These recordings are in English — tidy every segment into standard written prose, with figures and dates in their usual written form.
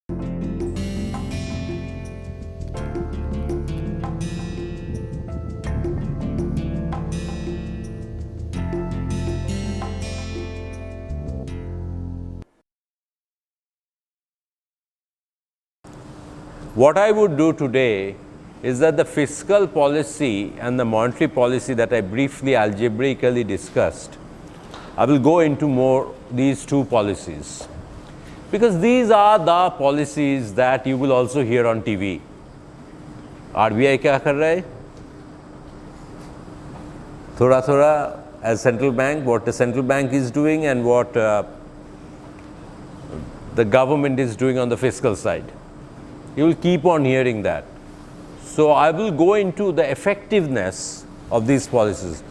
What I would do today is that the fiscal policy and the monetary policy that I briefly algebraically discussed, I will go into more these two policies, because these are the policies that you will also hear on TV. RBI क्या कर रहा है? थोड़ा थोड़ा as central bank, what the central bank is doing and what the government is doing on the fiscal side. You will keep on hearing that. So I will go into the effectiveness of these policies.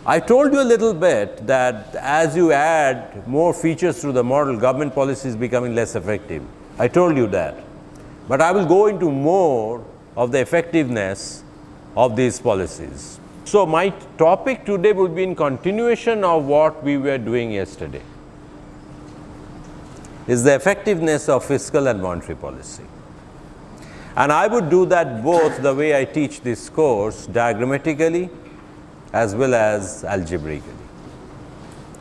I told you a little bit that as you add more features to the model, government policy is becoming less effective. I told you that. But I will go into more of the effectiveness of these policies. So my topic today will be in continuation of what we were doing yesterday, is the effectiveness of fiscal and monetary policy. And I would do that both the way I teach this course, diagrammatically as well as algebraically.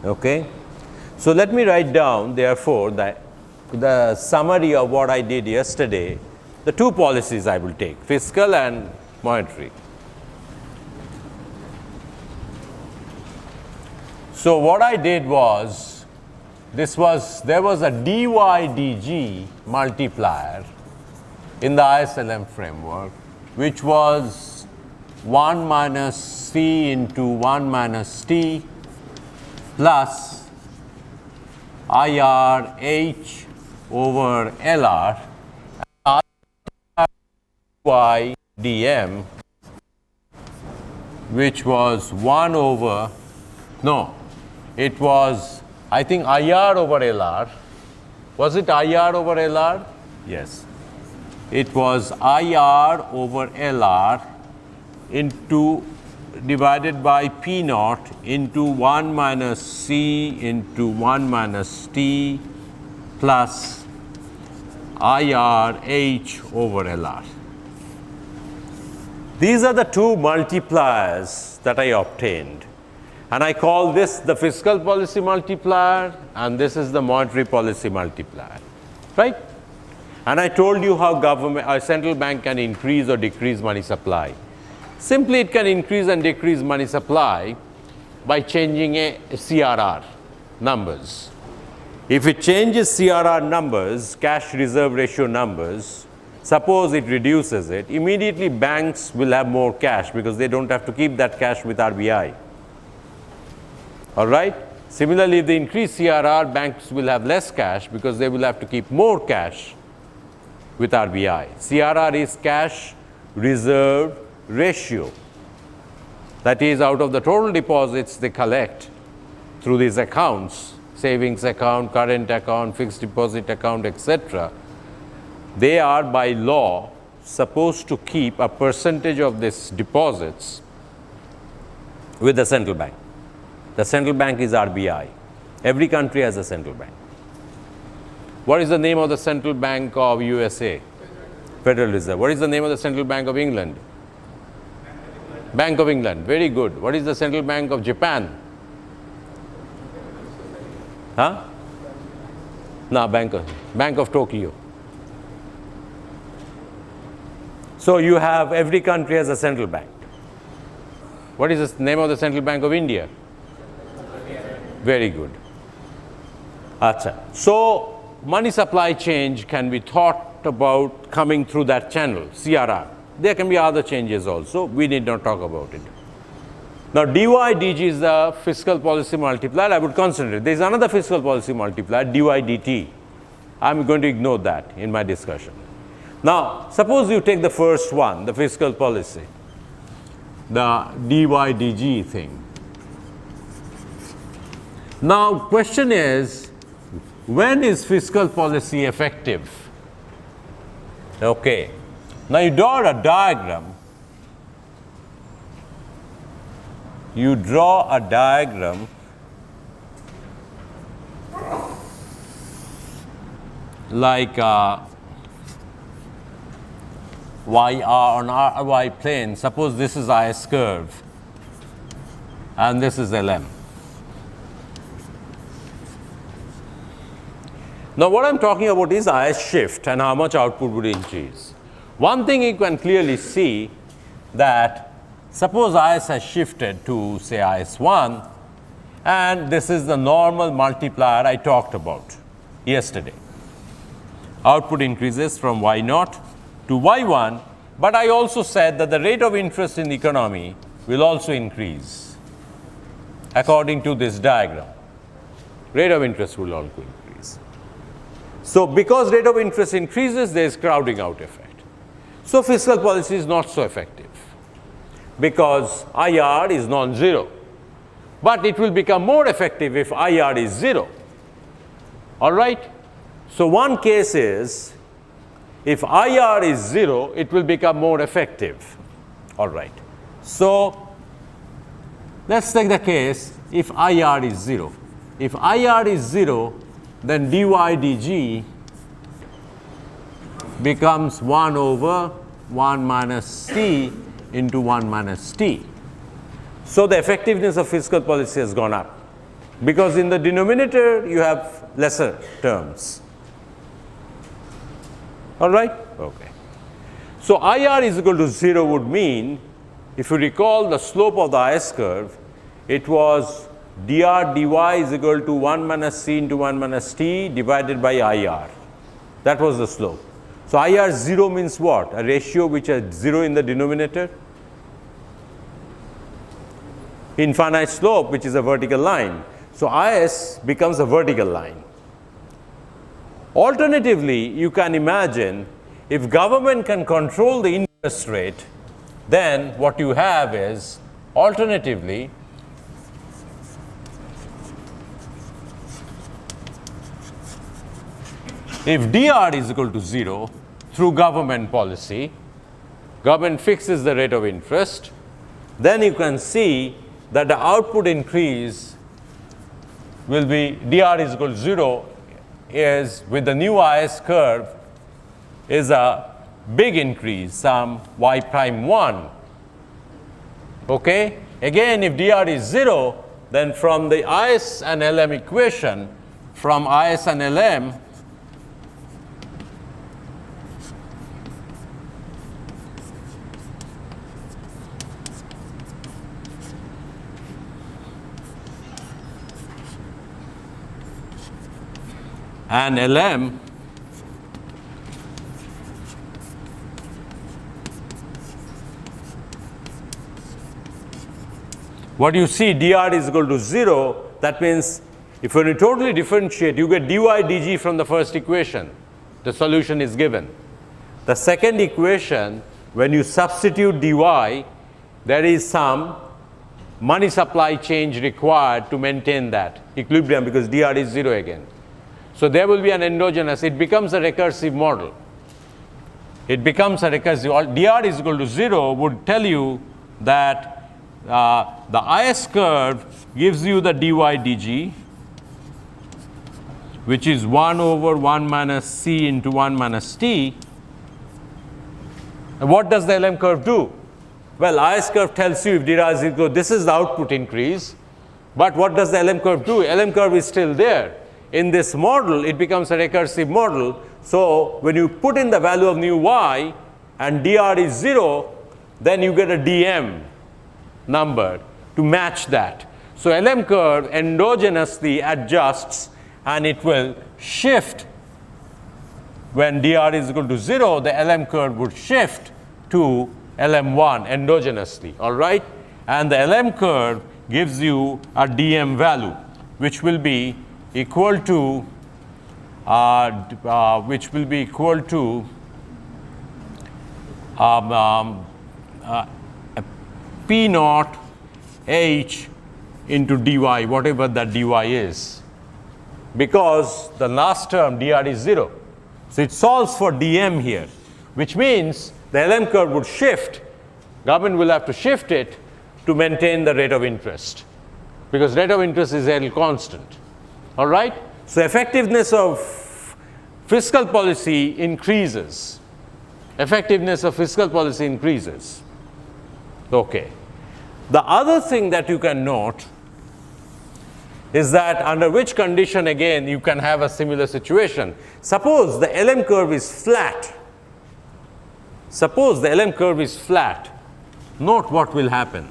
Okay? So let me write down, therefore, the summary of what I did yesterday, the two policies I will take, fiscal and monetary. So what I did was, there was a dy dg multiplier in the ISLM framework, which was 1 minus c into 1 minus t plus IR h over LR y dm, which was 1 over, no, it was, I think, IR over LR. Was it IR over LR? Yes. It was IR over LR into divided by P naught into 1 minus C into 1 minus T plus IR H over LR. These are the two multipliers that I obtained. And I call this the fiscal policy multiplier, and this is the monetary policy multiplier, right? And I told you how a central bank can increase or decrease money supply. Simply, it can increase and decrease money supply by changing a CRR numbers. If it changes CRR numbers, cash reserve ratio numbers, suppose it reduces it, immediately banks will have more cash because they don't have to keep that cash with RBI. All right? Similarly, if they increase CRR, banks will have less cash because they will have to keep more cash with RBI. CRR is cash reserve ratio. That is, out of the total deposits they collect through these accounts, savings account, current account, fixed deposit account, etc., they are by law supposed to keep a percentage of these deposits with the central bank. The central bank is RBI. Every country has a central bank. What is the name of the central bank of USA? Federal Reserve. What is the name of the central bank of England? Bank of England. Very good. What is the central bank of Japan? Huh? No, Bank of Tokyo. So you have, every country has a central bank. What is the name of the central bank of India? Very good. Acha. So money supply change can be thought about coming through that channel, CRR. There can be other changes also. We need not talk about it. Now, dy dg is the fiscal policy multiplier. I would concentrate. There is another fiscal policy multiplier, dy dt. I am going to ignore that in my discussion. Now, suppose you take the first one, the fiscal policy, the dy dg thing. Now, question is, when is fiscal policy effective? Okay. Now, you draw a diagram. You draw a diagram like YR on RY plane, suppose this is IS curve and this is LM. Now what I'm talking about is IS shift and how much output would increase. One thing you can clearly see that suppose IS has shifted to say IS1 and this is the normal multiplier I talked about yesterday. Output increases from Y0 to Y1, but I also said that the rate of interest in the economy will also increase according to this diagram. Rate of interest will also increase. So because rate of interest increases, there is crowding out effect. So fiscal policy is not so effective because IR is non-zero, but it will become more effective if IR is 0. All right? So one case is if IR is 0, it will become more effective. All right. So let's take the case if IR is 0. If IR is 0, then dy dg becomes 1 over 1 minus t into 1 minus t. So the effectiveness of fiscal policy has gone up because in the denominator you have lesser terms. All right? Okay. So IR is equal to 0 would mean, if you recall the slope of the IS curve, it was dr dy is equal to 1 minus c into 1 minus t divided by IR. That was the slope. So IR 0 means what? A ratio which has 0 in the denominator. Infinite slope, which is a vertical line. So IS becomes a vertical line. Alternatively, you can imagine if government can control the interest rate, then what you have is alternatively if dr is equal to 0 through government policy, government fixes the rate of interest, then you can see that the output increase will be dr is equal to 0 is with the new IS curve is a big increase, some y prime 1. Okay? Again, if dr is 0, then from the IS and LM equation, from IS and LM, and LM, what you see dr is equal to 0, that means if you totally differentiate, you get dy dg from the first equation. The solution is given. The second equation, when you substitute dy, there is some money supply change required to maintain that equilibrium because dr is 0 again. So there will be an endogenous, it becomes a recursive model. It becomes a recursive, dr is equal to 0 would tell you that the IS curve gives you the dy dg, which is 1 over 1 minus c into 1 minus t. And what does the LM curve do? Well, IS curve tells you if dr is equal, this is the output increase, but what does the LM curve do? LM curve is still there. In this model, it becomes a recursive model. So when you put in the value of new y and dr is 0, then you get a dm number to match that. So LM curve endogenously adjusts and it will shift. When dr is equal to 0, the LM curve would shift to LM1 endogenously, all right? And the LM curve gives you a dm value, which will be equal to P naught H into dy, whatever that dy is, because the last term dr is 0. So it solves for dm here, which means the LM curve would shift. Government will have to shift it to maintain the rate of interest, because rate of interest is L constant. All right? So effectiveness of fiscal policy increases effectiveness of fiscal policy increases. Okay. The other thing that you can note is that under which condition again you can have a similar situation. Suppose the LM curve is flat. Suppose the LM curve is flat. Note what will happen.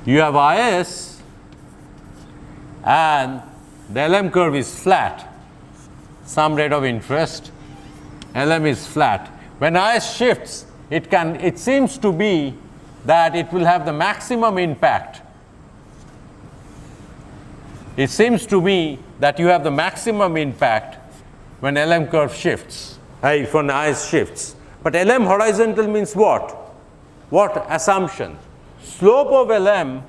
You have IS and the LM curve is flat, some rate of interest, LM is flat. When IS shifts, it seems to be that it will have the maximum impact. It seems to me that you have the maximum impact when LM curve shifts, when IS shifts. But LM horizontal means what? What assumption? Slope of LM,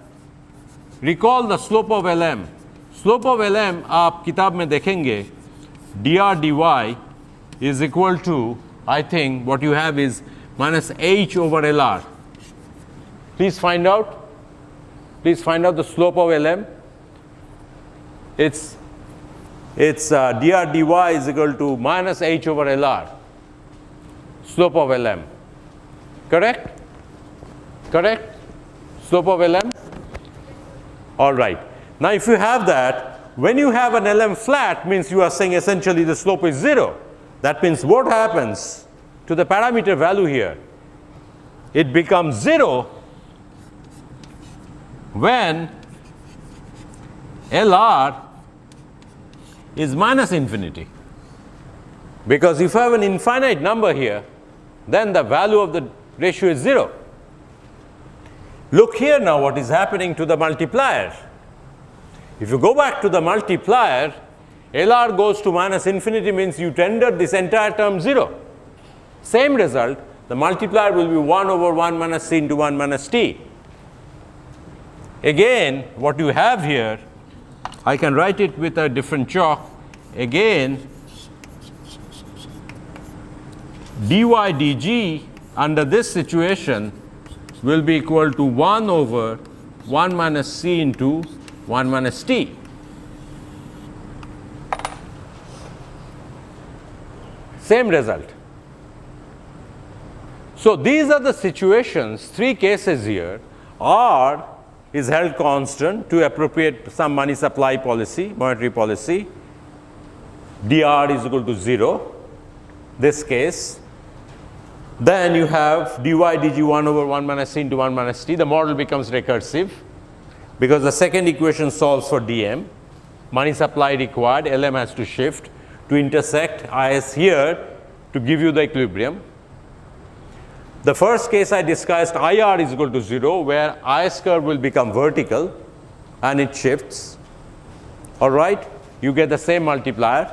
recall the slope of LM. Slope of LM आप किताब में देखेंगे dr dy is equal to, I think what you have is minus h over LR. Please find out the slope of LM. It's dr dy is equal to minus h over LR, slope of LM. Correct? Correct? Slope of LM? All right. Now, if you have that, when you have an LM flat, means you are saying essentially the slope is 0. That means what happens to the parameter value here? It becomes 0 when LR is minus infinity. Because if I have an infinite number here, then the value of the ratio is 0. Look here now what is happening to the multiplier. If you go back to the multiplier, LR goes to minus infinity means you render this entire term 0. Same result, the multiplier will be 1 over 1 minus c into 1 minus t. Again, what you have here, I can write it with a different chalk. Again, dy dg under this situation will be equal to 1 over 1 minus c into 1 minus t. Same result. So these are the situations, 3 cases here. R is held constant to appropriate some money supply policy, monetary policy. dr is equal to 0, this case. Then you have dy dg 1 over 1 minus c into 1 minus t. The model becomes recursive because the second equation solves for dm. Money supply required, LM has to shift to intersect IS here to give you the equilibrium. The first case I discussed, IR is equal to 0, where IS curve will become vertical and it shifts. All right, you get the same multiplier,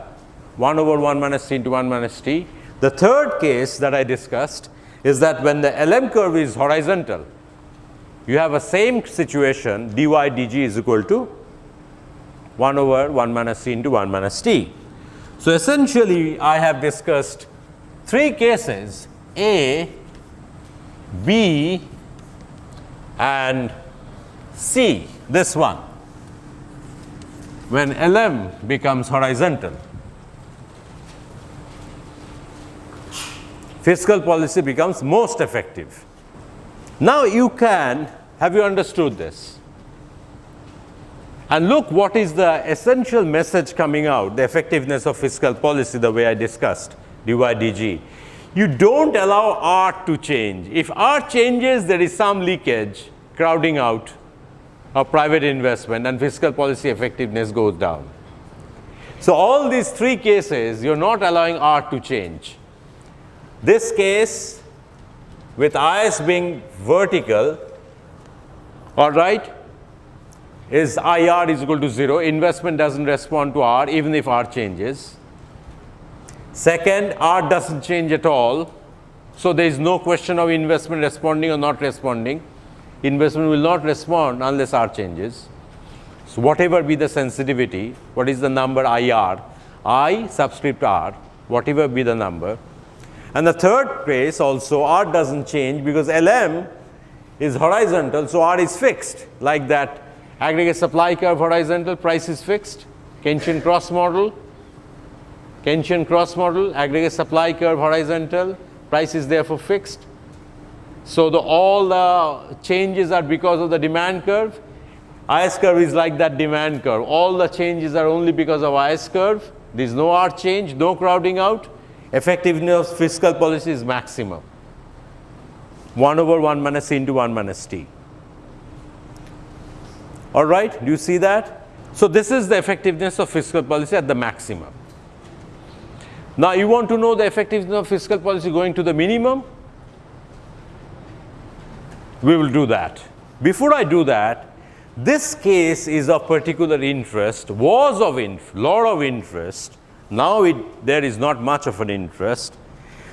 1 over 1 minus c into 1 minus t. The third case that I discussed is that when the LM curve is horizontal, you have a same situation, dy dg is equal to 1 over 1 minus c into 1 minus t. So essentially, I have discussed 3 cases, A, B, and C, this one, when LM becomes horizontal. Fiscal policy becomes most effective. Now have you understood this? And look what is the essential message coming out, the effectiveness of fiscal policy, the way I discussed, dy dg. You don't allow R to change. If R changes, there is some leakage, crowding out of private investment, and fiscal policy effectiveness goes down. So all these 3 cases, you're not allowing R to change. This case, with IS being vertical, all right, is IR is equal to 0. Investment doesn't respond to R even if R changes. Second, R doesn't change at all. So there is no question of investment responding or not responding. Investment will not respond unless R changes. So whatever be the sensitivity, what is the number IR? I subscript R, whatever be the number. And the third case also, R doesn't change because LM is horizontal, so R is fixed. Like that aggregate supply curve horizontal, price is fixed, Keynesian cross model. Tension cross model, aggregate supply curve horizontal, price is therefore fixed. So all the changes are because of the demand curve. IS curve is like that demand curve. All the changes are only because of IS curve. There is no R change, no crowding out. Effectiveness of fiscal policy is maximum. 1 over 1 minus C into 1 minus T. All right, do you see that? So this is the effectiveness of fiscal policy at the maximum. Now you want to know the effectiveness of fiscal policy going to the minimum? We will do that. Before I do that, this case is of particular interest, was of lot of interest. Now there is not much of an interest.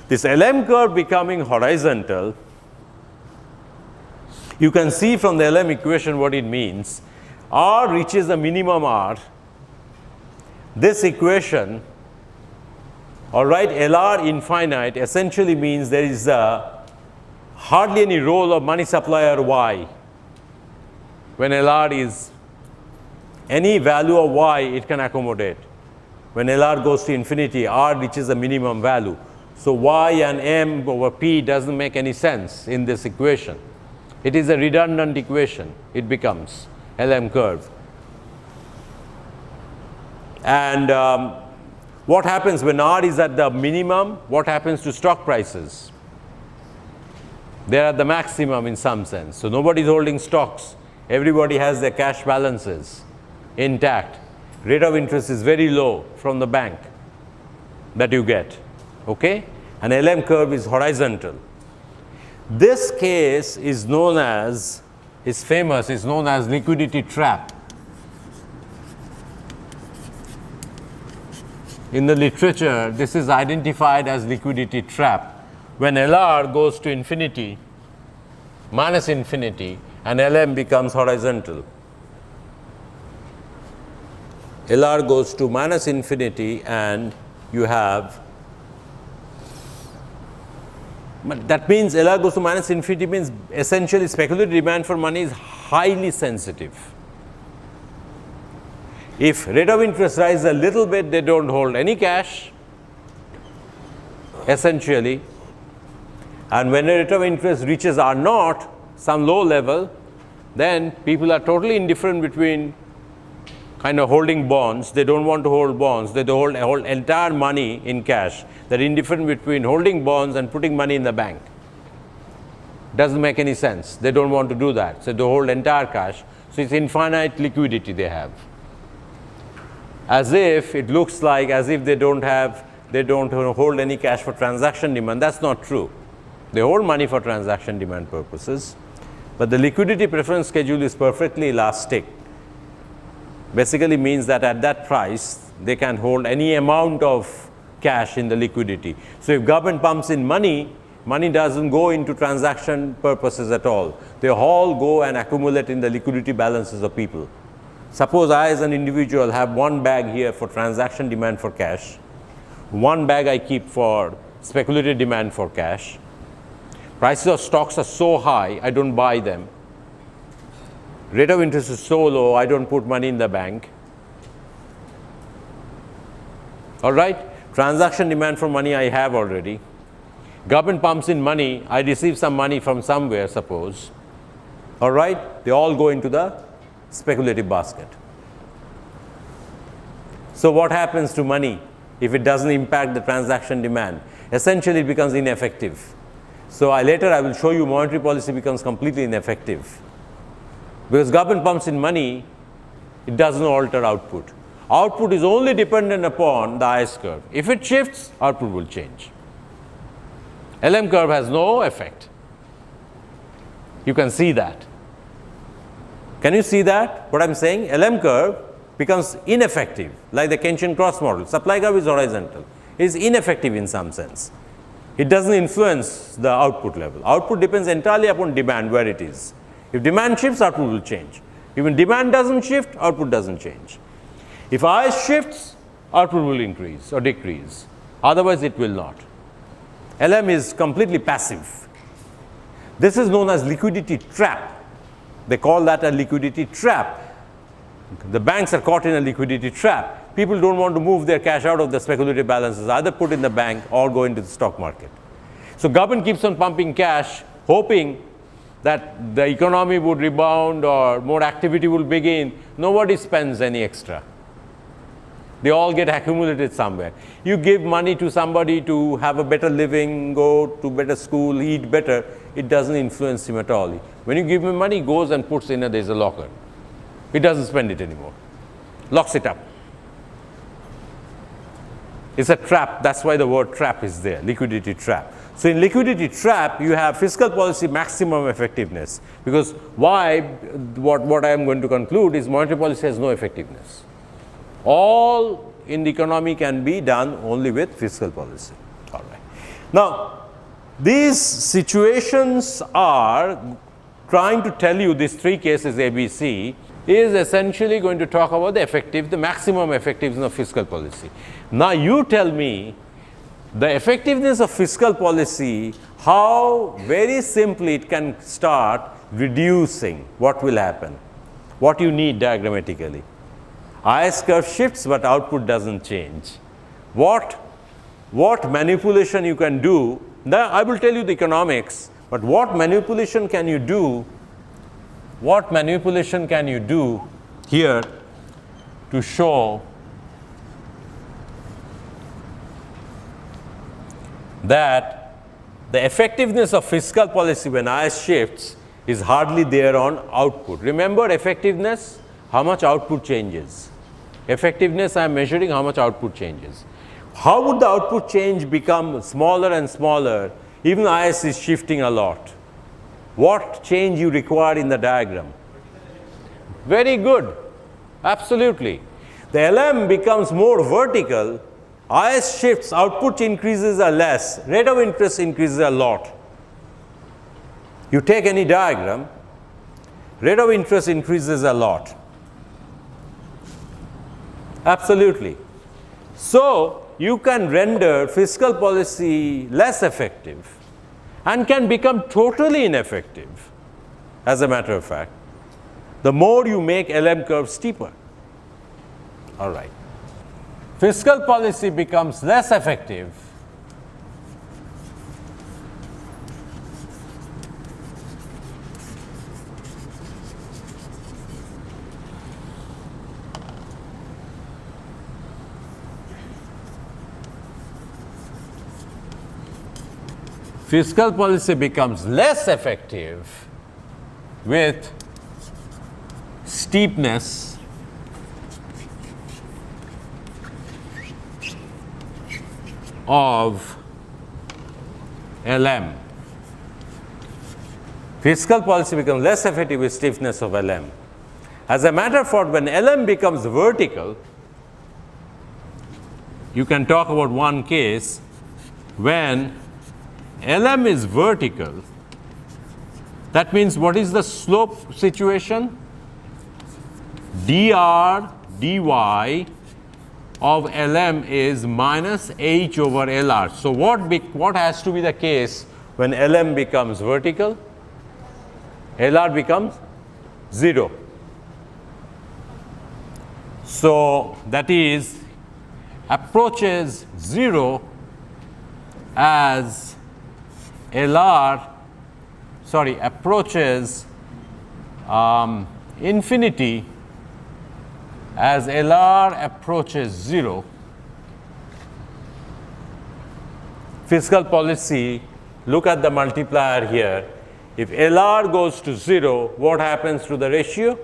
This LM curve becoming horizontal, you can see from the LM equation what it means. R reaches the minimum R. This equation, all right, LR infinite essentially means there is hardly any role of money supplier Y. When LR is any value of Y, it can accommodate. When LR goes to infinity, R reaches a minimum value. So Y and M over P doesn't make any sense in this equation. It is a redundant equation. It becomes LM curve. And what happens when R is at the minimum? What happens to stock prices? They're at the maximum in some sense. So nobody is holding stocks. Everybody has their cash balances intact. Rate of interest is very low from the bank that you get. Okay? An LM curve is horizontal. This case is known as, is famous, is known as liquidity trap. In the literature, this is identified as liquidity trap. When LR goes to infinity, minus infinity, and LM becomes horizontal. LR goes to minus infinity and you have, but that means LR goes to minus infinity means essentially speculative demand for money is highly sensitive. If rate of interest rises a little bit, they don't hold any cash, essentially. And when the rate of interest reaches R0, some low level, then people are totally indifferent between kind of holding bonds. They don't want to hold bonds. They hold entire money in cash. They're indifferent between holding bonds and putting money in the bank. Doesn't make any sense. They don't want to do that. So they hold entire cash. So it's infinite liquidity they have. As if it looks like as if they don't hold any cash for transaction demand. That's not true. They hold money for transaction demand purposes. But the liquidity preference schedule is perfectly elastic. Basically means that at that price, they can hold any amount of cash in the liquidity. So if government pumps in money, money doesn't go into transaction purposes at all. They all go and accumulate in the liquidity balances of people. Suppose I as an individual have one bag here for transaction demand for cash. One bag I keep for speculative demand for cash. Prices of stocks are so high, I don't buy them. Rate of interest is so low, I don't put money in the bank. All right? Transaction demand for money I have already. Government pumps in money, I receive some money from somewhere, suppose. All right? They all go into the speculative basket. So what happens to money if it doesn't impact the transaction demand? Essentially, it becomes ineffective. So later I will show you monetary policy becomes completely ineffective. Because government pumps in money, it doesn't alter output. Output is only dependent upon the IS curve. If it shifts, output will change. LM curve has no effect. You can see that. Can you see that? What I'm saying? LM curve becomes ineffective, like the Keynesian cross model. Supply curve is horizontal. It is ineffective in some sense. It doesn't influence the output level. Output depends entirely upon demand, where it is. If demand shifts, output will change. Even demand doesn't shift, output doesn't change. If IS shifts, output will increase or decrease. Otherwise, it will not. LM is completely passive. This is known as liquidity trap. They call that a liquidity trap. The banks are caught in a liquidity trap. people don't want to move their cash out of the speculative balances, either put in the bank or go into the stock market. So government keeps on pumping cash, hoping that the economy would rebound or more activity will begin. Nobody spends any extra. They all get accumulated somewhere. You give money to somebody to have a better living, go to better school, eat better, it doesn't influence him at all. When you give him money, he goes and puts in there's a locker. He doesn't spend it anymore. Locks it up. It's a trap. That's why the word trap is there, liquidity trap. So in liquidity trap, you have fiscal policy maximum effectiveness. Because what I am going to conclude is monetary policy has no effectiveness. All in the economy can be done only with fiscal policy. All right. Now, these situations are trying to tell you these three cases ABC is essentially going to talk about the maximum effectiveness of fiscal policy. Now you tell me the effectiveness of fiscal policy, how very simply it can start reducing. What will happen? What you need diagrammatically? IS curve shifts, but output doesn't change. What manipulation you can do? Now I will tell you the economics, but what manipulation can you do? What manipulation can you do here to show that the effectiveness of fiscal policy when IS shifts is hardly there on output? Remember effectiveness, how much output changes. Effectiveness, I am measuring how much output changes. How would the output change become smaller and smaller even IS is shifting a lot? What change you require in the diagram? Very good. Absolutely. The LM becomes more vertical. IS shifts, output increases are less, rate of interest increases a lot. You take any diagram, rate of interest increases a lot. Absolutely. So you can render fiscal policy less effective and can become totally ineffective, as a matter of fact, the more you make LM curve steeper. All right. Fiscal policy becomes less effective with steepness of LM. Fiscal policy becomes less effective with stiffness of LM. As a matter of fact, when LM becomes vertical, you can talk about one case when LM is vertical. That means what is the slope situation? dr dy of LM is minus h over LR. So what has to be the case when LM becomes vertical? LR becomes 0. So that is approaches 0 as approaches infinity as LR approaches 0. Fiscal policy, look at the multiplier here. If LR goes to 0, what happens to the ratio?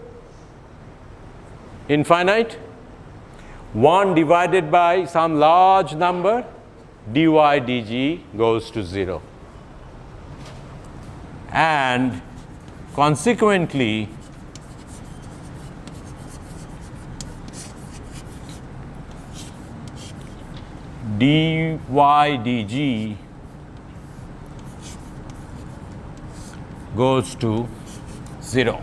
Infinite. 1 divided by some large number, dy dg goes to 0. And consequently, dy dg goes to 0.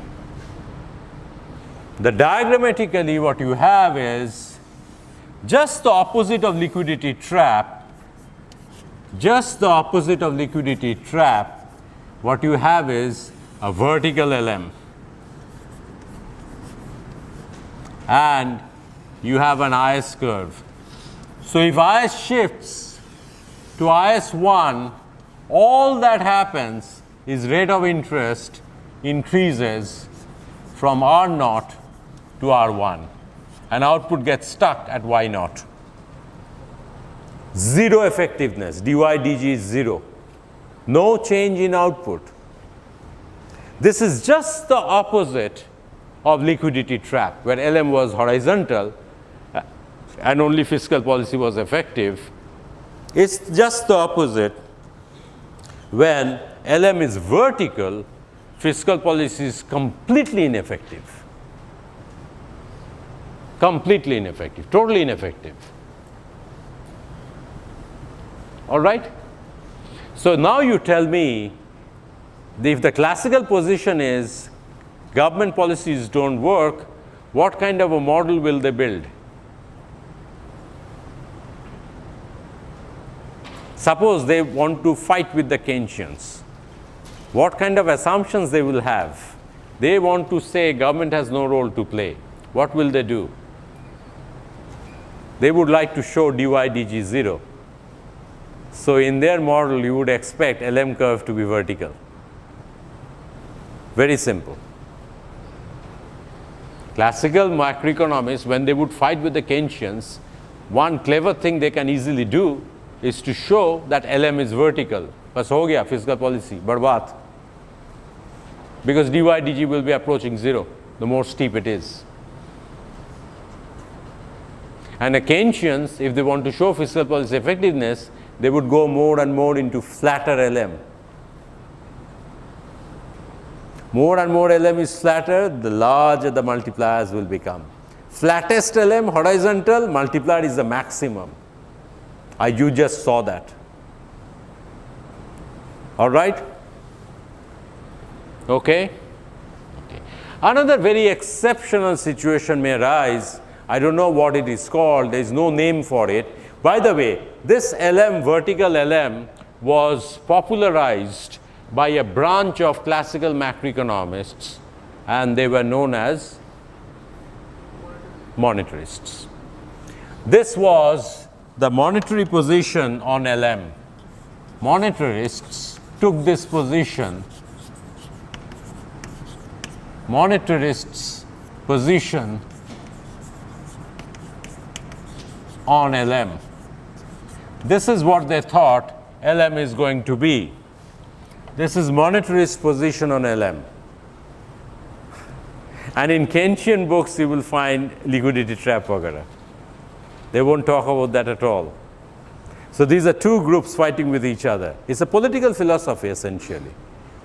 The diagrammatically what you have is just the opposite of liquidity trap. Just the opposite of liquidity trap. What you have is a vertical LM. And you have an IS curve. So if IS shifts to IS1, all that happens is rate of interest increases from R0 to R1, and output gets stuck at Y0. Zero effectiveness, dy dg is 0. No change in output. This is just the opposite of liquidity trap, where LM was horizontal and only fiscal policy was effective. It's just the opposite. When LM is vertical, fiscal policy is completely ineffective. Completely ineffective, totally ineffective. All right? So now you tell me, if the classical position is government policies don't work, what kind of a model will they build? Suppose they want to fight with the Keynesians. What kind of assumptions they will have? They want to say government has no role to play. What will they do? They would like to show dy dg 0. So in their model, you would expect LM curve to be vertical. Very simple. Classical macroeconomists, when they would fight with the Keynesians, one clever thing they can easily do is to show that LM is vertical. Bas ho gaya fiscal policy, barbaat. Because dy dg will be approaching 0, the more steep it is. And the Keynesians, if they want to show fiscal policy effectiveness, they would go more and more into flatter LM. More and more LM is flatter, the larger the multipliers will become. Flattest LM, horizontal, multiplier is the maximum. You just saw that. All right? Okay? Another very exceptional situation may arise. I don't know what it is called. There is no name for it. By the way, this LM, vertical LM, was popularized by a branch of classical macroeconomists, and they were known as monetarists. This was the monetary position on LM. Monetarists took this position. Monetarists' position on LM. This is what they thought LM is going to be. This is monetarist position on LM. And in Keynesian books, you will find liquidity trap vagara. They won't talk about that at all. So these are two groups fighting with each other. It's a political philosophy, essentially.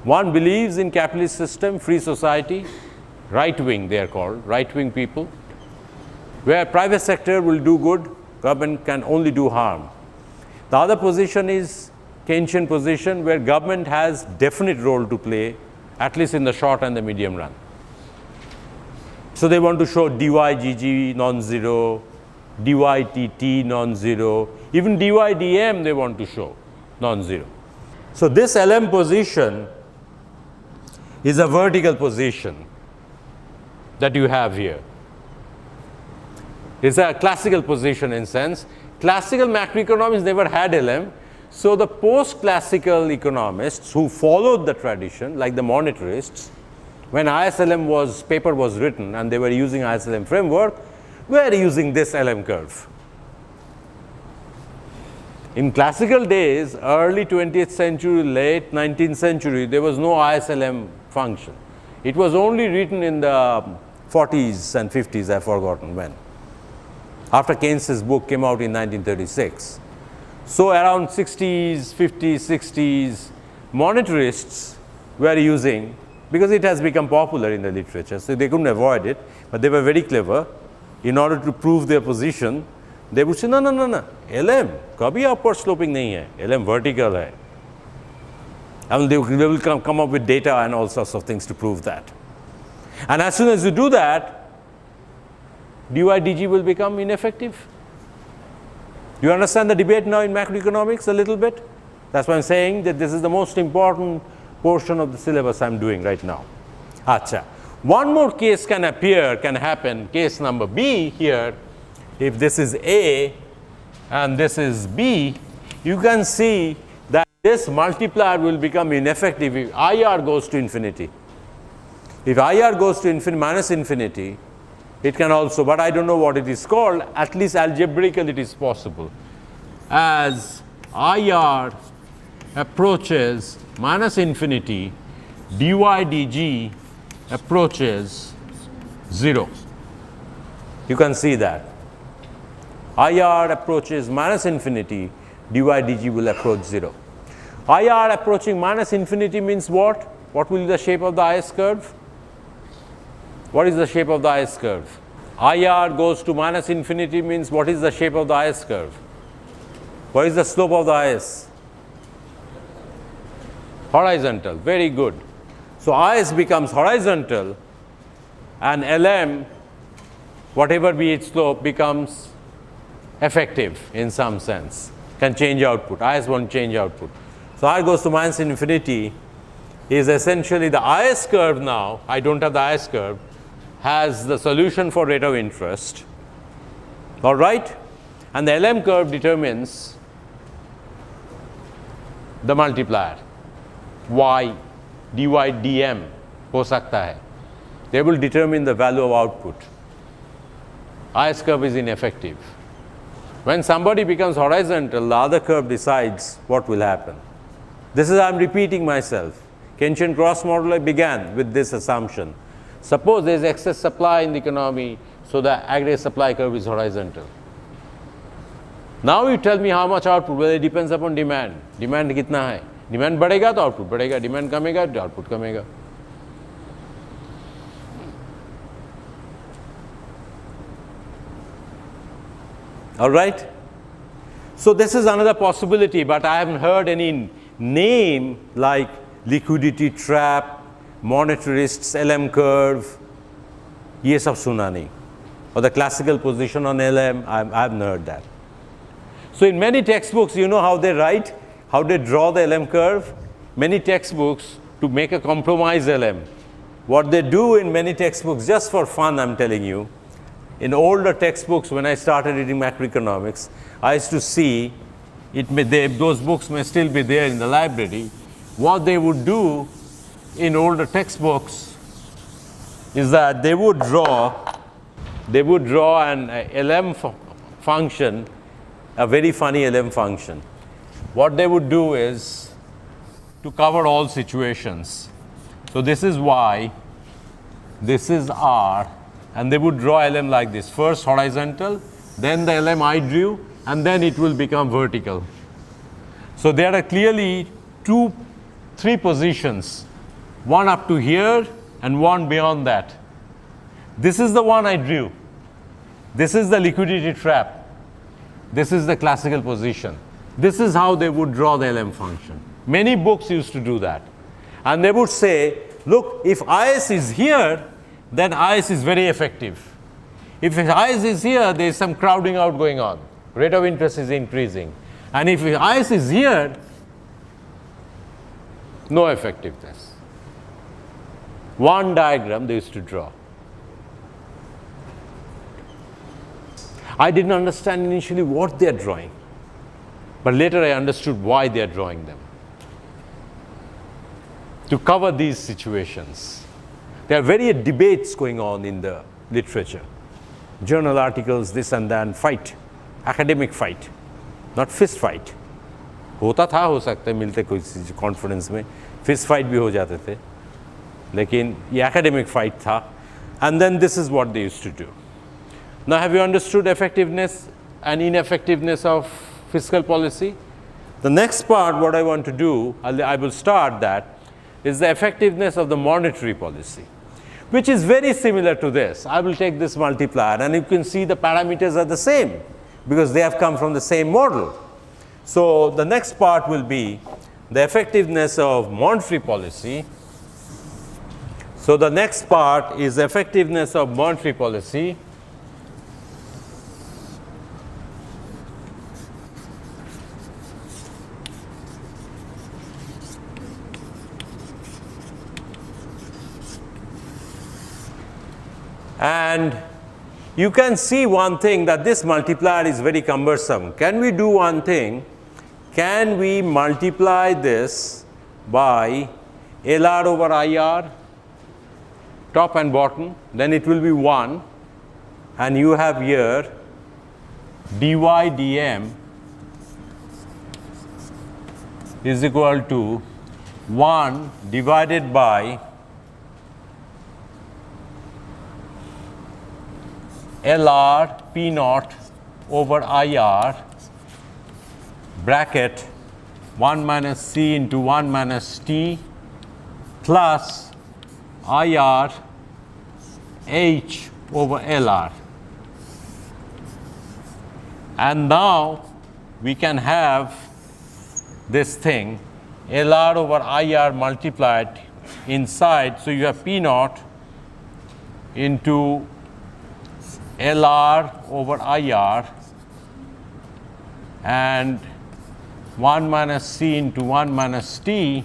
One believes in capitalist system, free society, right-wing they are called, right-wing people, where private sector will do good, government can only do harm. The other position is Keynesian position, where government has definite role to play, at least in the short and the medium run. So they want to show dy gg non-zero, dy tt non-zero, even dy dm they want to show non-zero. So this LM position is a vertical position that you have here. It's a classical position in sense. Classical macroeconomics never had LM. So the post-classical economists who followed the tradition, like the monetarists, when ISLM paper was written and they were using ISLM framework, were using this LM curve. In classical days, early 20th century, late 19th century, there was no ISLM function. It was only written in the 40s and 50s, I've forgotten when. After Keynes's book came out in 1936. So around 60s, 50s, 60s, monetarists were using, because it has become popular in the literature, so they couldn't avoid it, but they were very clever. In order to prove their position, they would say, no, LM, kabhi upward sloping nahi hai, LM vertical hai. And they will come up with data and all sorts of things to prove that. And as soon as you do that, dy dg will become ineffective. Do you understand the debate now in macroeconomics a little bit? That's why I'm saying that this is the most important portion of the syllabus I'm doing right now. Acha. One more case can happen, case number B here, if this is A and this is B, you can see that this multiplier will become ineffective if IR goes to infinity. If IR goes to minus infinity, it can also, but I don't know what it is called, at least algebraically it is possible. As IR approaches minus infinity, dy dg approaches 0. You can see that. IR approaches minus infinity, dy dg will approach 0. IR approaching minus infinity means what? What will be the shape of the IS curve? What is the shape of the IS curve? IR goes to minus infinity means what is the shape of the IS curve? What is the slope of the IS? Horizontal. Very good. So IS becomes horizontal and LM, whatever be its slope, becomes effective in some sense. Can change output. IS won't change output. So R goes to minus infinity is essentially the IS curve now. I don't have the IS curve. Has the solution for rate of interest, all right? And the LM curve determines the multiplier, y, dy, dm, ho sakta hai. They will determine the value of output. IS curve is ineffective. When somebody becomes horizontal, the other curve decides what will happen. This is, I'm repeating myself. Keynesian cross model began with this assumption. Suppose there is excess supply in the economy, so the aggregate supply curve is horizontal. Now you tell me how much output, well, it depends upon demand. Demand kitna hai? Demand badhega to output badhega, demand kamega to output kamega. All right? So this is another possibility, but I haven't heard any name like liquidity trap, monetarists, LM curve, ये सब सुना नहीं. Or the classical position on LM, I haven't heard that. So in many textbooks, you know how they write, how they draw the LM curve? Many textbooks, to make a compromise LM, what they do in many textbooks, just for fun I'm telling you, in older textbooks when I started reading macroeconomics, I used to see, those books may still be there in the library, what they would do in older textbooks is that they would draw an LM function, a very funny LM function. What they would do is to cover all situations. So this is Y, this is R, and they would draw LM like this. First horizontal, then the LM I drew, and then it will become vertical. So there are clearly three positions. One up to here and one beyond that. This is the one I drew. This is the liquidity trap. This is the classical position. This is how they would draw the LM function. Many books used to do that. And they would say, look, if IS is here, then IS is very effective. If IS is here, there is some crowding out going on. Rate of interest is increasing. And if IS is here, no effectiveness. One diagram they used to draw. I didn't understand initially what they are drawing, but later I understood why they are drawing them. To cover these situations. There are various debates going on in the literature. Journal articles, this and that, fight, academic fight, not fist fight. होता था, हो सकता है, मिलते कोई conference में fist fight भी हो जाते थे, लेकिन ये academic fight था. And then this is what they used to do. Now have you understood effectiveness and ineffectiveness of fiscal policy? The next part, what I want to do, I will start that, is the effectiveness of the monetary policy, which is very similar to this. I will take this multiplier, and you can see the parameters are the same because they have come from the same model. So the next part will be the effectiveness of monetary policy. So the next part is the effectiveness of monetary policy. And you can see one thing, that this multiplier is very cumbersome. Can we do one thing? Can we multiply this by LR over IR, top and bottom? Then it will be 1, and you have here dy dm is equal to 1 divided by LR P naught over IR bracket 1 minus C into 1 minus T plus IR H over LR. And now we can have this thing LR over IR multiplied inside. So you have P naught into LR over IR and 1 minus C into 1 minus T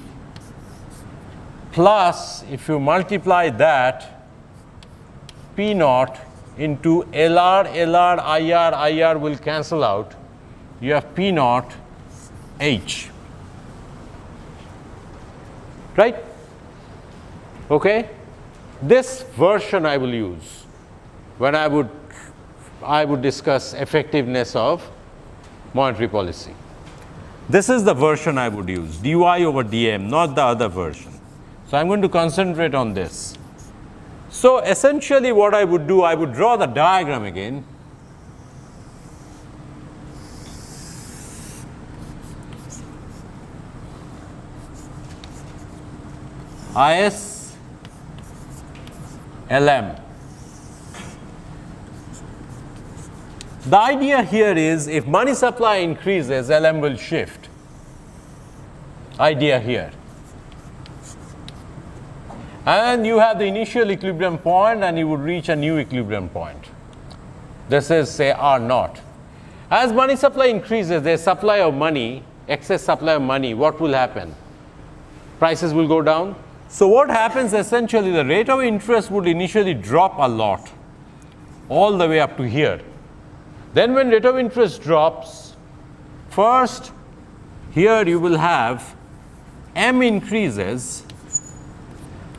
plus, if you multiply that, P naught into LR, IR will cancel out. You have P naught H. Right? Okay? This version I will use when I would discuss effectiveness of monetary policy. This is the version I would use, dy over dm, not the other version. So I'm going to concentrate on this. So essentially what I would do, I would draw the diagram again. IS LM. The idea here is if money supply increases, LM will shift. Idea here. And you have the initial equilibrium point and you would reach a new equilibrium point. This is say R naught. As money supply increases, there is supply of money, excess supply of money, what will happen? Prices will go down. So what happens essentially, the rate of interest would initially drop a lot, all the way up to here. Then when rate of interest drops, first here you will have M increases,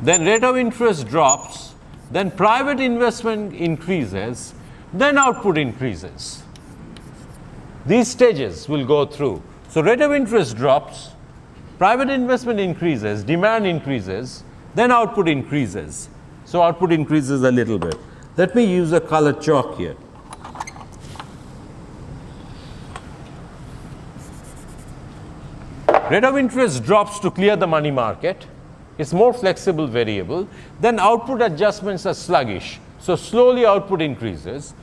then rate of interest drops, then private investment increases, then output increases. These stages will go through. So rate of interest drops, private investment increases, demand increases, then output increases. So output increases a little bit. Let me use a colored chalk here. Rate of interest drops to clear the money market. It's more flexible variable. Then output adjustments are sluggish. So slowly output increases.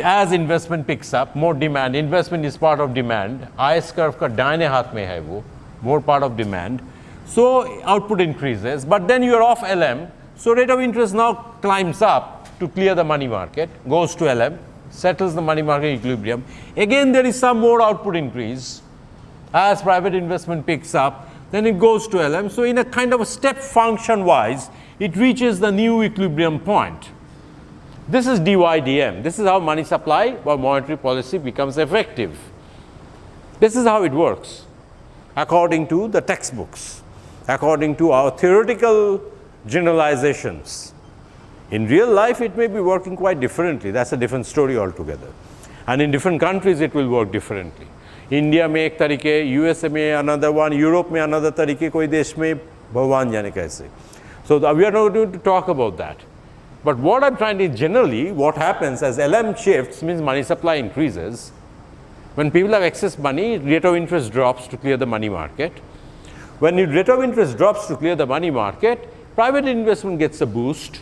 As investment picks up, more demand. Investment is part of demand. IS curve ka daine haath mein hai wo, more part of demand. So output increases, but then you are off LM. So rate of interest now climbs up to clear the money market, goes to LM, settles the money market equilibrium. Again, there is some more output increase. As private investment picks up, then it goes to LM. So in a kind of a step function wise, it reaches the new equilibrium point. This is dy dm. This is how money supply or monetary policy becomes effective. This is how it works according to the textbooks, according to our theoretical generalizations. In real life, it may be working quite differently. That's a different story altogether. And in different countries, it will work differently. India में एक तरीके, USA में another one, Europe में another तरीके, कोई देश में भगवान जाने कैसे. So we are not going to talk about that. But what I'm trying to generally, what happens as LM shifts means money supply increases. When people have excess money, rate of interest drops to clear the money market. When the rate of interest drops to clear the money market, private investment gets a boost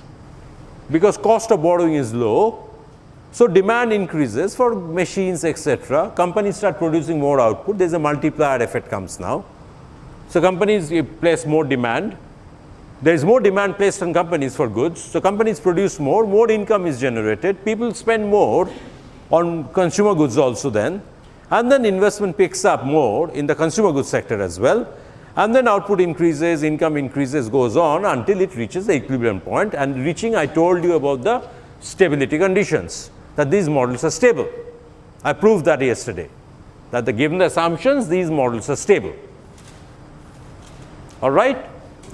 because cost of borrowing is low. So demand increases for machines, etc. Companies start producing more output. There's a multiplier effect comes now. So companies place more demand. There is more demand placed on companies for goods. So companies produce more income is generated. People spend more on consumer goods also then. And then investment picks up more in the consumer goods sector as well. And then output increases, income increases, goes on until it reaches the equilibrium point. And reaching, I told you about the stability conditions, that these models are stable. I proved that yesterday, that given the assumptions, these models are stable. All right?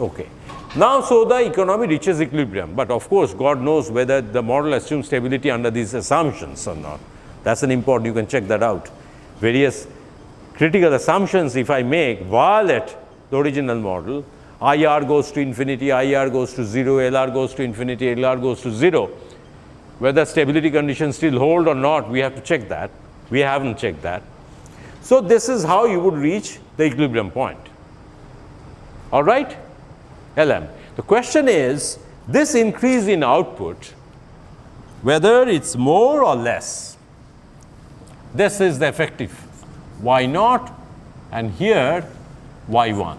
Okay. Now, so the economy reaches equilibrium, but of course, God knows whether the model assumes stability under these assumptions or not. That's an important, you can check that out. Various critical assumptions, if I make, violate the original model. IR goes to infinity, IR goes to 0, LR goes to infinity, LR goes to 0. Whether stability conditions still hold or not, we have to check that. We haven't checked that. So this is how you would reach the equilibrium point. All right? LM. The question is, this increase in output, whether it's more or less, this is the effective Y0, and here Y1.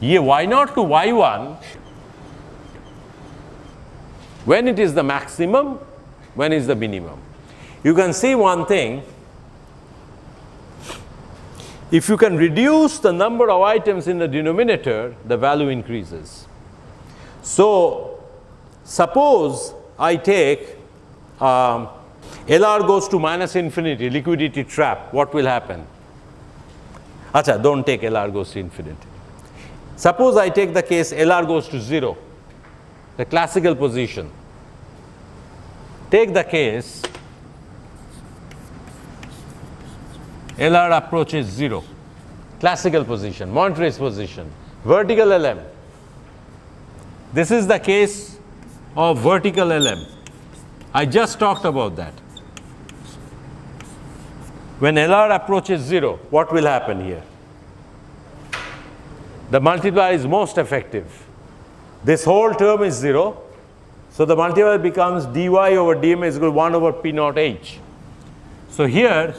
Here Y0 to Y1, when it is the maximum, when is the minimum. You can see one thing, if you can reduce the number of items in the denominator, the value increases. So suppose I take LR goes to minus infinity, liquidity trap, what will happen? Acha, don't take LR goes to infinity. Suppose I take the case LR goes to 0, the classical position. Take the case LR approaches 0, classical position, Monterey's position, vertical LM. This is the case of vertical LM. I just talked about that. When LR approaches 0, what will happen here? The multiplier is most effective. This whole term is 0. So the multiplier becomes dy over dm is equal to 1 over p naught h. So here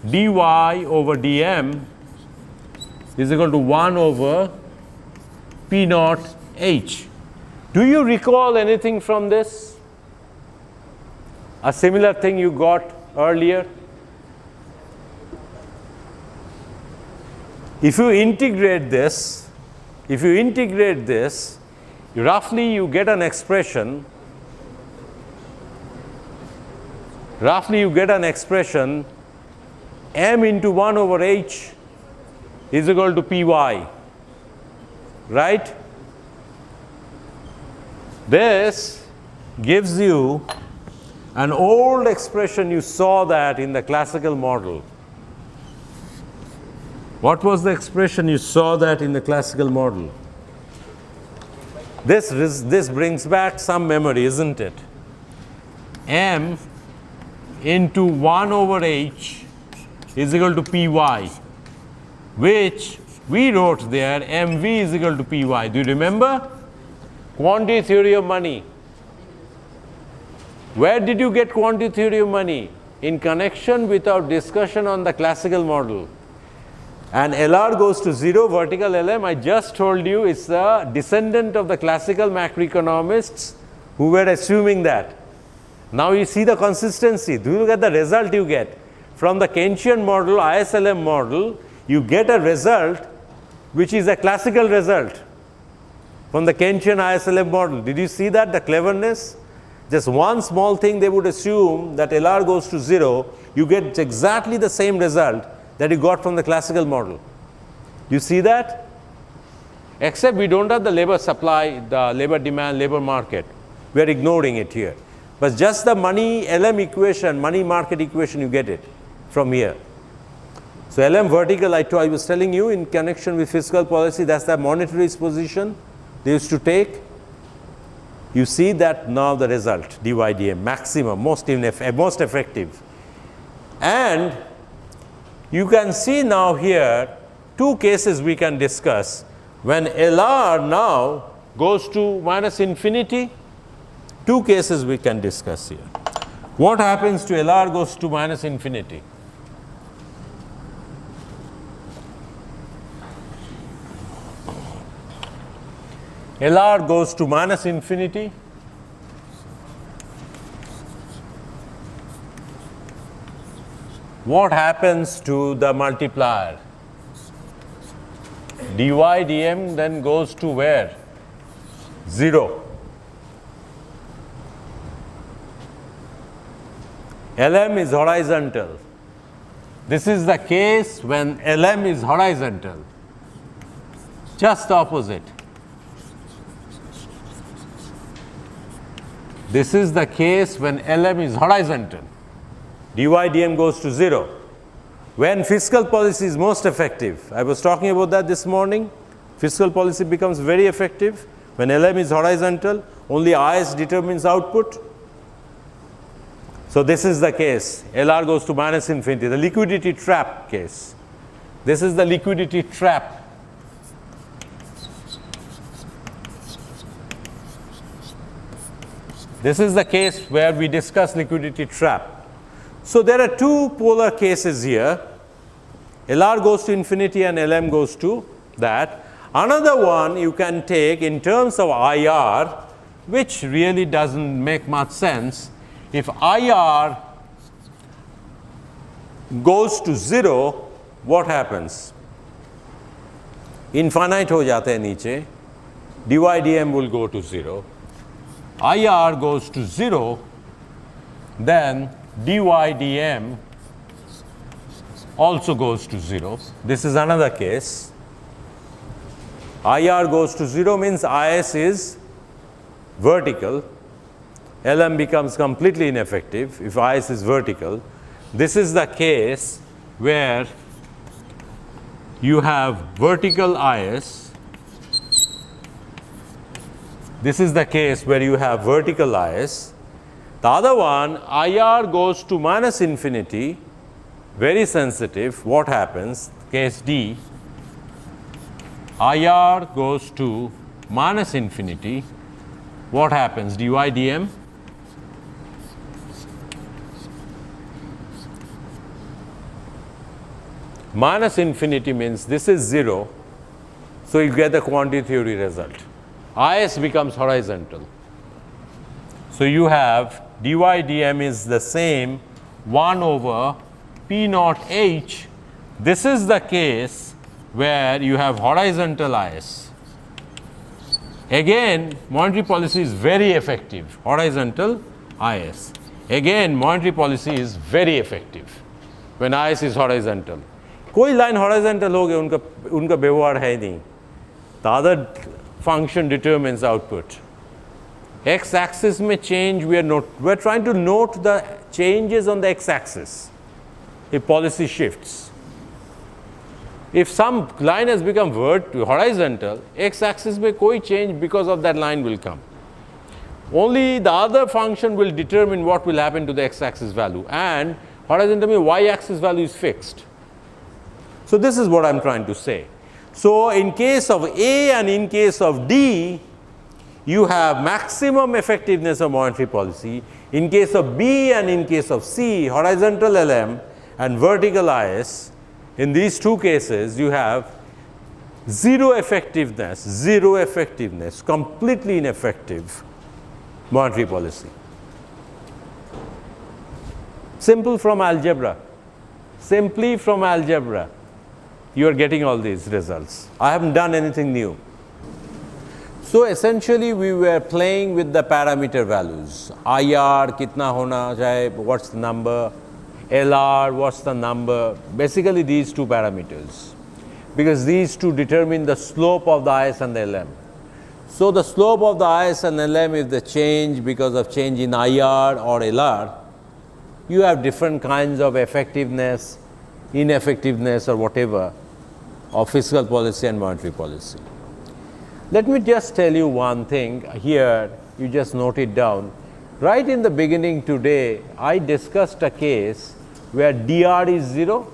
dy over dm is equal to 1 over p naught h. Do you recall anything from this? A similar thing you got earlier? If you integrate this, roughly you get an expression, m into 1 over h is equal to py, right? This gives you an old expression, you saw that in the classical model. What was the expression you saw that in the classical model? This brings back some memory, isn't it? M into 1 over h is equal to py, which we wrote there mv is equal to py. Do you remember? Quantity theory of money. Where did you get quantity theory of money? In connection with our discussion on the classical model. And LR goes to 0, vertical LM, I just told you it's a descendant of the classical macroeconomists who were assuming that. Now you see the consistency. Do you look at the result you get? From the Keynesian model, ISLM model, you get a result which is a classical result from the Keynesian ISLM model. Did you see that, the cleverness? Just one small thing they would assume that LR goes to 0, you get exactly the same result that you got from the classical model. You see that? Except we don't have the labor supply, the labor demand, labor market. We are ignoring it here. But just the money LM equation, money market equation, you get it from here. So LM vertical, I was telling you in connection with fiscal policy, that's the monetary position they used to take. You see that now the result, dy dm, maximum, most effective. And you can see now here, two cases we can discuss. When LR now goes to minus infinity, two cases we can discuss here. What happens to LR goes to minus infinity? LR goes to minus infinity. What happens to the multiplier? dy dm then goes to where? 0. LM is horizontal. This is the case when LM is horizontal. Just the opposite. This is the case when LM is horizontal. dy dm goes to 0. When fiscal policy is most effective, I was talking about that this morning, fiscal policy becomes very effective. When LM is horizontal, only IS determines output. So this is the case, LR goes to minus infinity, the liquidity trap case. This is the liquidity trap. This is the case where we discuss liquidity trap. So there are two polar cases here. LR goes to infinity and LM goes to that. Another one you can take in terms of IR, which really doesn't make much sense. If IR goes to 0, what happens? Infinite हो जाते हैं नीचे. dy dm will go to 0. IR goes to 0, then dy dm also goes to 0. This is another case. IR goes to 0 means IS is vertical. LM becomes completely ineffective if IS is vertical. This is the case where you have vertical IS. This is the case where you have vertical IS. The other one, IR goes to minus infinity, very sensitive. What happens? Case D, IR goes to minus infinity. What happens? dy dm. Minus infinity means this is 0, so you get the quantity theory result. IS becomes horizontal. So you have dy dm is the same 1 over P naught H. This is the case where you have horizontal IS. Again, monetary policy is very effective. Horizontal IS. Again, monetary policy is very effective when IS is horizontal. कोई line horizontal हो गए उनका व्यवहार है नहीं. The other function determines output. X axis में change we're trying to note the changes on the x axis if policy shifts. If some line has become horizontal, x axis में कोई change because of that line will come. Only the other function will determine what will happen to the x axis value, and horizontal means y axis value is fixed. So this is what I am trying to say. So in case of A and in case of D, you have maximum effectiveness of monetary policy. In case of B and in case of C, horizontal LM and vertical IS, in these two cases you have zero effectiveness, completely ineffective monetary policy. Simple from algebra. Simply from algebra, you are getting all these results. I haven't done anything new. So essentially we were playing with the parameter values. IR kitna hona chahe, what's the number? LR, what's the number? Basically these two parameters, because these two determine the slope of the IS and the LM. So the slope of the IS and LM is the change because of change in IR or LR. You have different kinds of effectiveness, ineffectiveness or whatever of fiscal policy and monetary policy. Let me just tell you one thing here, you just note it down. Right in the beginning today, I discussed a case where DR is 0,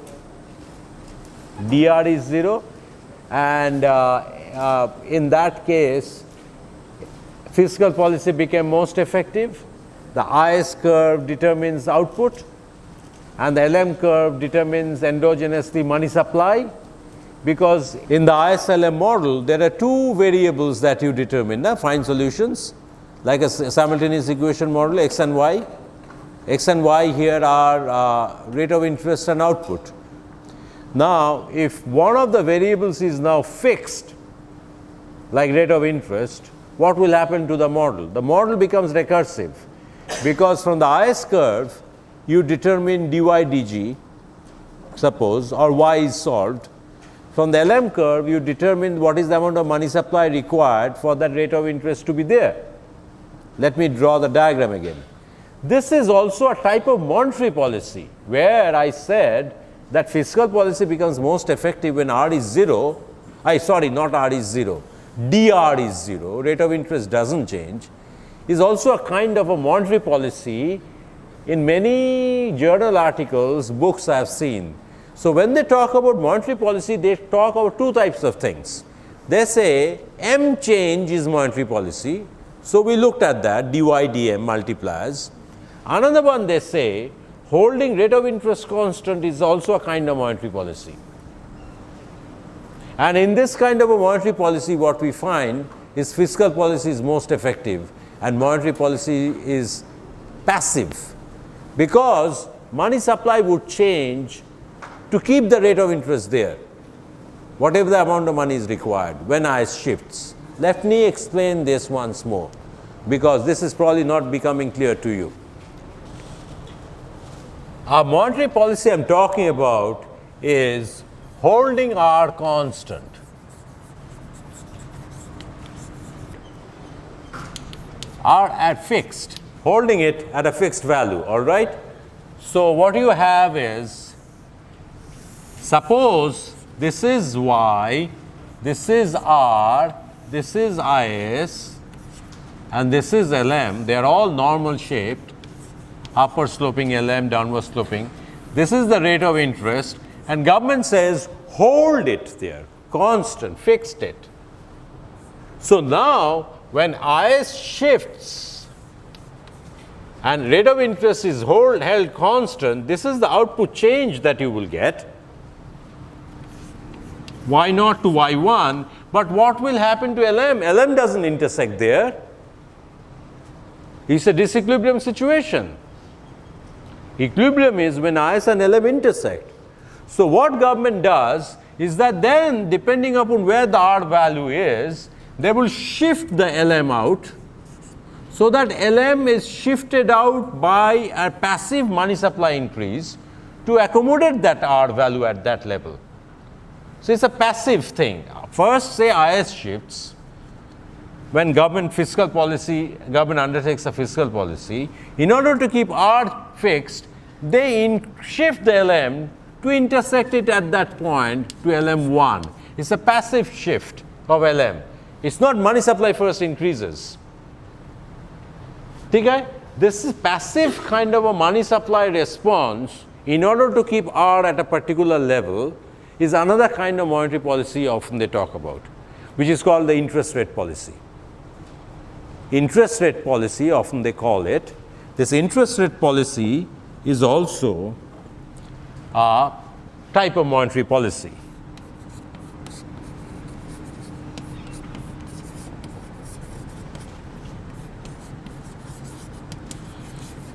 and in that case, fiscal policy became most effective. The IS curve determines output, and the LM curve determines endogenously money supply, because in the ISLM model, there are two variables that you determine, find solutions, like a simultaneous equation model, X and Y. X and Y here are rate of interest and output. Now, if one of the variables is now fixed, like rate of interest, what will happen to the model? The model becomes recursive, because from the IS curve, you determine dy dg, suppose, or y is solved. From the LM curve, you determine what is the amount of money supply required for that rate of interest to be there. Let me draw the diagram again. This is also a type of monetary policy, where I said that fiscal policy becomes most effective when R is 0. Not R is 0. dr is 0, rate of interest doesn't change, is also a kind of a monetary policy. In many journal articles, books I have seen. So when they talk about monetary policy, they talk about two types of things. They say M change is monetary policy. So we looked at that, dy dm multipliers. Another one they say holding rate of interest constant is also a kind of monetary policy. And in this kind of a monetary policy, what we find is fiscal policy is most effective and monetary policy is passive, because money supply would change to keep the rate of interest there, whatever the amount of money is required when IS shifts. Let me explain this once more, because this is probably not becoming clear to you. Our monetary policy I am talking about is holding R constant. R at fixed, holding it at a fixed value, all right? So what you have is, suppose this is Y, this is R, this is IS, and this is LM. They are all normal shaped, upward sloping LM, downward sloping. This is the rate of interest, and government says hold it there, constant, fixed it. So now when IS shifts and rate of interest is held constant, this is the output change that you will get, Y0 to Y1. But what will happen to LM? LM doesn't intersect there. It's a disequilibrium situation. Equilibrium is when IS and LM intersect. So what government does is that then, depending upon where the R value is, they will shift the LM out, so that LM is shifted out by a passive money supply increase to accommodate that R value at that level. So it's a passive thing. First, say IS shifts. When government undertakes a fiscal policy, in order to keep R fixed, they shift the LM to intersect it at that point to LM1. It's a passive shift of LM. It's not money supply first increases. Okay? This is passive kind of a money supply response in order to keep R at a particular level is another kind of monetary policy often they talk about, which is called the interest rate policy. Interest rate policy, often they call it. This interest rate policy is also a type of monetary policy.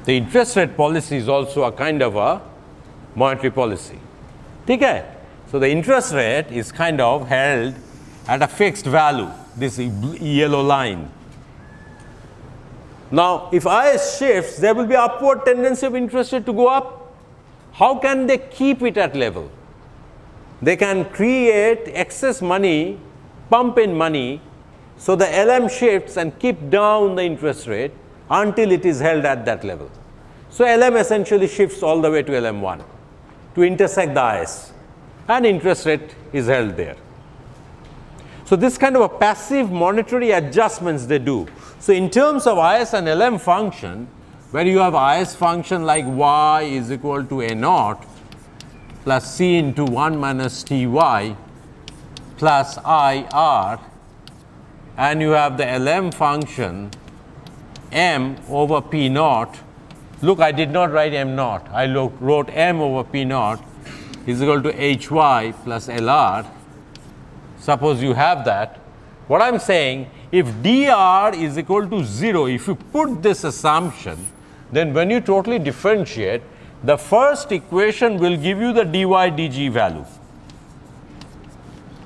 The interest rate policy is also a kind of a monetary policy. Okay? So the interest rate is kind of held at a fixed value, this yellow line. Now, if IS shifts, there will be upward tendency of interest rate to go up. How can they keep it at level? They can create excess money, pump in money, so the LM shifts and keep down the interest rate until it is held at that level. So LM essentially shifts all the way to LM1 to intersect the IS, and interest rate is held there. So this kind of a passive monetary adjustments they do. So in terms of IS and LM function, where you have IS function like y is equal to a naught plus c into 1 minus ty plus IR, and you have the LM function m over p naught. Look, I did not write m naught. I wrote m over p naught is equal to hy plus lr. Suppose you have that. What I'm saying, if dr is equal to 0, if you put this assumption, then when you totally differentiate, the first equation will give you the dy dg value,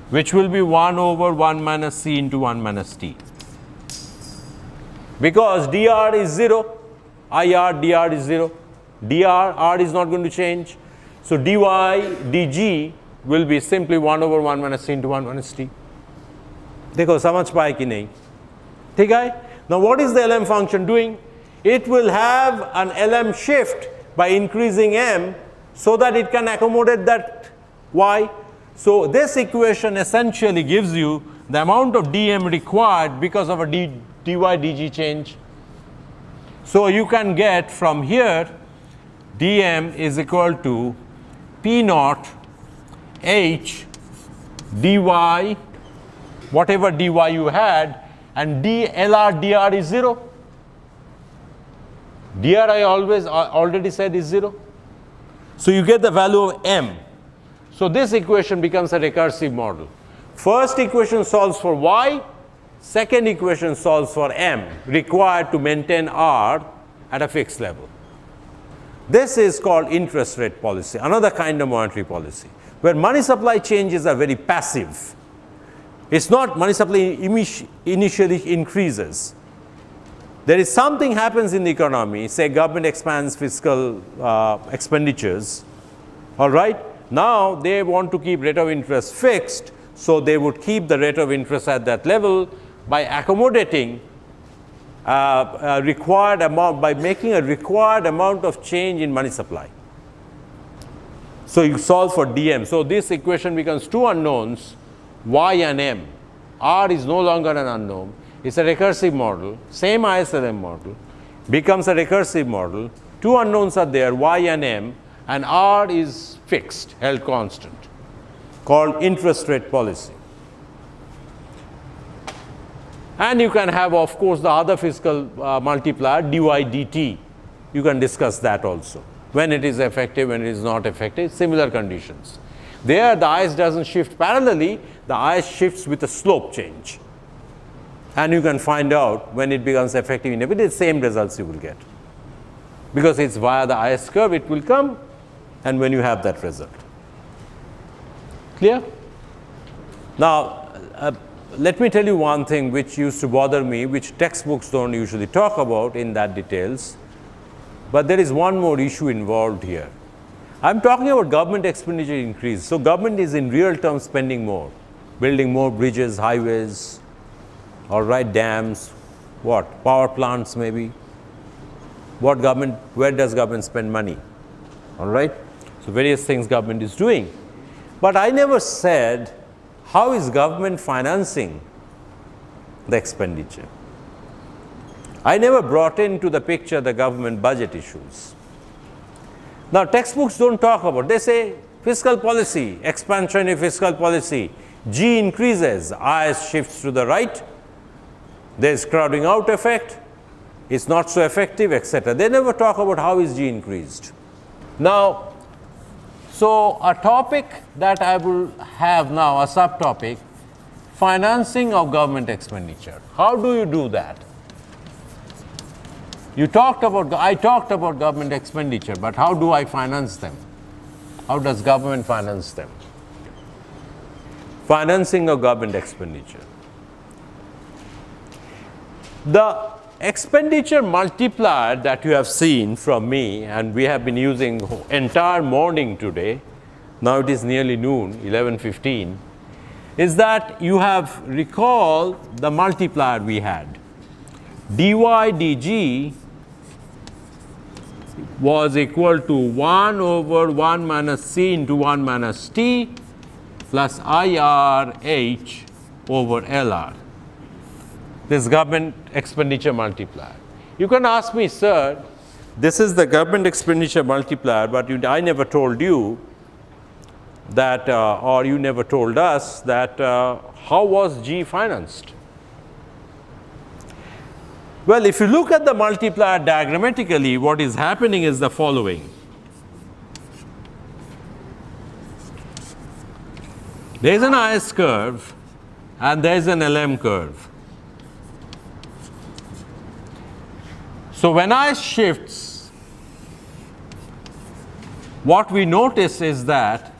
which will be 1 over 1 minus c into 1 minus t. Because dr is 0, IR dr is 0. dr, r is not going to change. So dy dg will be simply 1 over 1 minus c into 1 minus t. देखो समझ पाए कि नहीं? ठीक है? Now what is the LM function doing? It will have an LM shift by increasing m so that it can accommodate that y. So this equation essentially gives you the amount of dm required because of a dy dg change. So you can get from here dm is equal to p naught h dy, whatever dy you had, and dlr dr is 0. dr I already said is 0. So you get the value of m. So this equation becomes a recursive model. First equation solves for y, second equation solves for m required to maintain r at a fixed level. This is called interest rate policy, another kind of monetary policy, where money supply changes are very passive. It's not money supply initially increases. There is something happens in the economy, say government expands fiscal expenditures, all right? Now they want to keep rate of interest fixed, so they would keep the rate of interest at that level by accommodating a required amount, by making a required amount of change in money supply. So you solve for dm. So this equation becomes two unknowns, y and m. R is no longer an unknown. It's a recursive model, same ISLM model, becomes a recursive model. Two unknowns are there, y and m, and r is fixed, held constant, called interest rate policy. And you can have, of course, the other fiscal multiplier, dy dt. You can discuss that also. When it is effective, when it is not effective, similar conditions. There, the IS doesn't shift parallelly, the IS shifts with a slope change. And you can find out when it becomes effective in the same results you will get. Because it's via the IS curve, it will come, and when you have that result. Clear? Now, let me tell you one thing which used to bother me, which textbooks don't usually talk about in that details. But there is one more issue involved here. I'm talking about government expenditure increase. So government is in real terms spending more, building more bridges, highways, all right, dams, what, power plants maybe. What government, where does government spend money? All right, so various things government is doing. But I never said, how is government financing the expenditure? I never brought into the picture the government budget issues. Now, textbooks don't talk about, they say fiscal policy, expansionary fiscal policy, G increases, IS shifts to the right, there is crowding out effect, it's not so effective, etc. They never talk about how is G increased. Now, so a topic that I will have now, a subtopic, financing of government expenditure. How do you do that? I talked about government expenditure, but how do I finance them? How does government finance them? Financing of government expenditure. The expenditure multiplier that you have seen from me, and we have been using entire morning today, now it is nearly noon, 11:15, is that you have recalled the multiplier we had. dy dg was equal to 1 over 1 minus c into 1 minus t plus IRH over LR. This government expenditure multiplier. You can ask me, sir, this is the government expenditure multiplier, but I never told you that, or you never told us that, how was G financed? Well, if you look at the multiplier diagrammatically, what is happening is the following. There is an IS curve and there is an LM curve. So when IS shifts, what we notice is that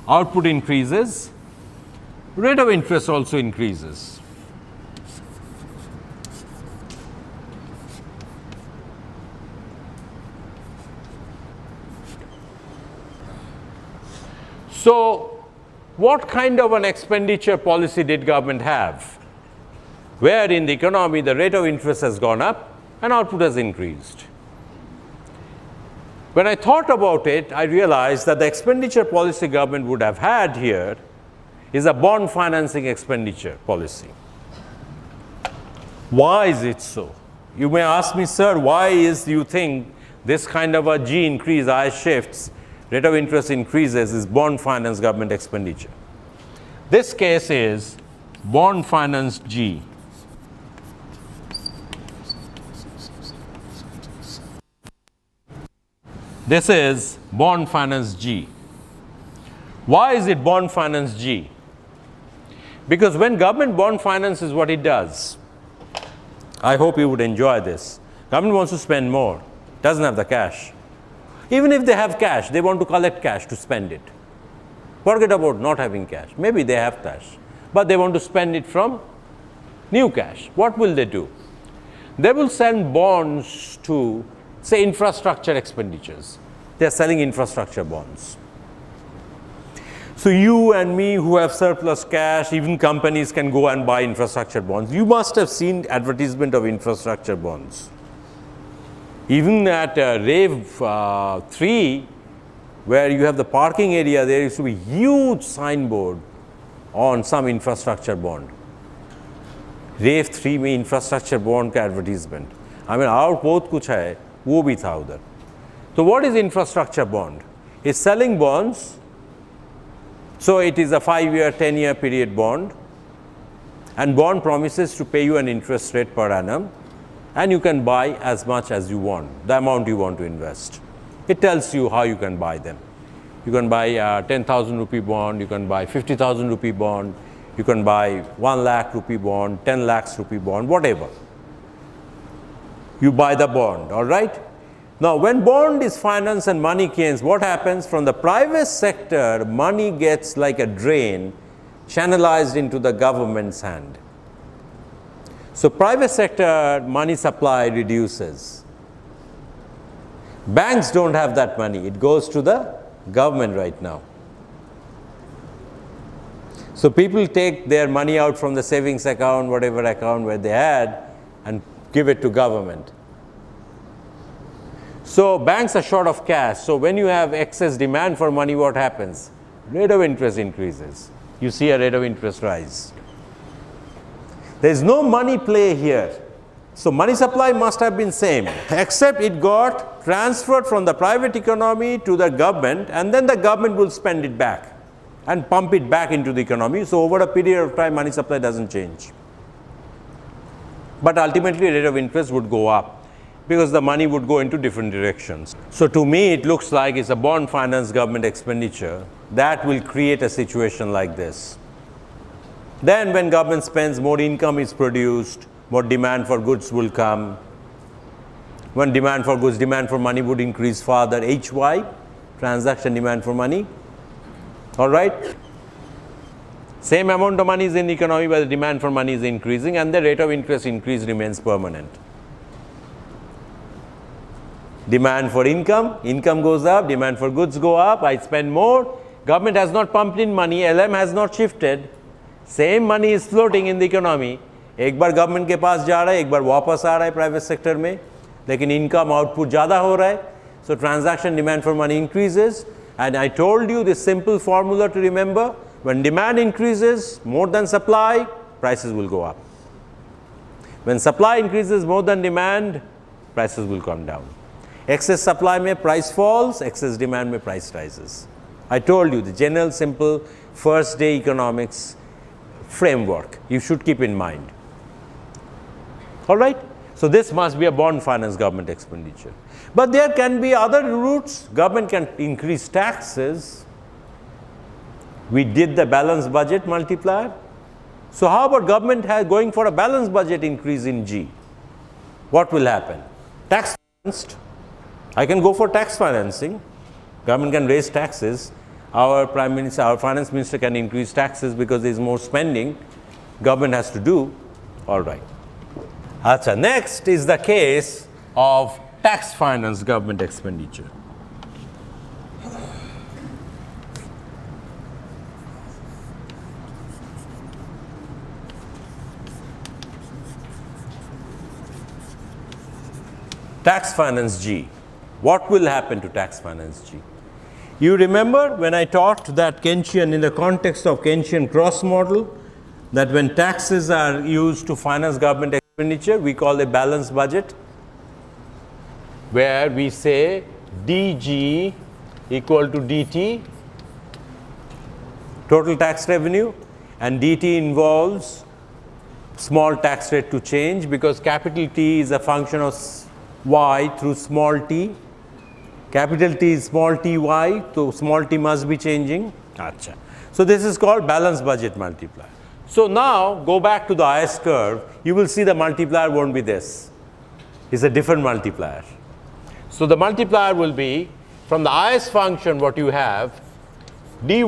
output increases, rate of interest also increases. So what kind of an expenditure policy did government have? Where in the economy the rate of interest has gone up and output has increased. When I thought about it, I realized that the expenditure policy government would have had here is a bond financing expenditure policy. Why is it so? You may ask me, sir, why is you think this kind of a G increase, I shifts, rate of interest increases is bond finance government expenditure? This case is bond finance G. This is bond finance G. Why is it bond finance G? Because when government bond finances, what it does, I hope you would enjoy this. Government wants to spend more, doesn't have the cash. Even if they have cash, they want to collect cash to spend it. Forget about not having cash. Maybe they have cash, but they want to spend it from new cash. What will they do? They will send bonds to, say, infrastructure expenditures. They are selling infrastructure bonds. So you and me who have surplus cash, even companies can go and buy infrastructure bonds. You must have seen advertisement of infrastructure bonds. Even at Rave 3, where you have the parking area, there used to be huge signboard on some infrastructure bond. Rave 3 में infrastructure bond का advertisement. I mean, और बहुत कुछ है, वो भी था उधर. So what is infrastructure bond? It's selling bonds. So it is a 5-year, 10-year period bond, and bond promises to pay you an interest rate per annum, and you can buy as much as you want, the amount you want to invest. It tells you how you can buy them. You can buy a 10,000 rupee bond, you can buy 50,000 rupee bond, you can buy 1 lakh rupee bond, 10 lakhs rupee bond, whatever. You buy the bond, all right? Now, when bond is financed and money comes, what happens? From the private sector, money gets like a drain, channelized into the government's hand. So private sector money supply reduces. Banks don't have that money. It goes to the government right now. So people take their money out from the savings account, whatever account where they had, and give it to government. So banks are short of cash. So when you have excess demand for money, what happens? Rate of interest increases. You see a rate of interest rise. There is no money play here. So money supply must have been same, except it got transferred from the private economy to the government, and then the government will spend it back and pump it back into the economy. So over a period of time, money supply doesn't change. But ultimately, rate of interest would go up, because the money would go into different directions. So to me, it looks like it's a bond finance government expenditure that will create a situation like this. Then when government spends, more income is produced, more demand for goods will come. When demand for goods, demand for money would increase further. HY, transaction demand for money. All right? Same amount of money is in the economy, but the demand for money is increasing, and the rate of interest increase remains permanent. Demand for income, income goes up, demand for goods go up, I spend more, government has not pumped in money, LM has not shifted, same money is floating in the economy, एक बार government के पास जा रहा है, एक बार वापस आ रहा है private sector में, लेकिन income output ज़्यादा हो रहा है, so transaction demand for money increases, and I told you this simple formula to remember, when demand increases more than supply, prices will go up. When supply increases more than demand, prices will come down. Excess supply mein price falls, excess demand mein price rises. I told you the general simple first day economics framework you should keep in mind. All right? So this must be a bond finance government expenditure. But there can be other routes. Government can increase taxes. We did the balanced budget multiplier. So how about government going for a balanced budget increase in G? What will happen? Tax financed. I can go for tax financing. Government can raise taxes. Our Prime Minister, our Finance Minister can increase taxes because there is more spending. Government has to do. All right. Achha, next is the case of tax finance government expenditure. tax finance G. What will happen to tax finance G? You remember when I taught that Keynesian, in the context of Keynesian cross model, that when taxes are used to finance government expenditure, we call a balanced budget, where we say DG equal to DT, total tax revenue, and DT involves small tax rate to change, because capital T is a function of y through small t. Capital T is small t y, so small t must be changing. Achha. So this is called balanced budget multiplier. So now go back to the IS curve, you will see the multiplier won't be this. It's a different multiplier. So the multiplier will be, from the IS function what you have, dy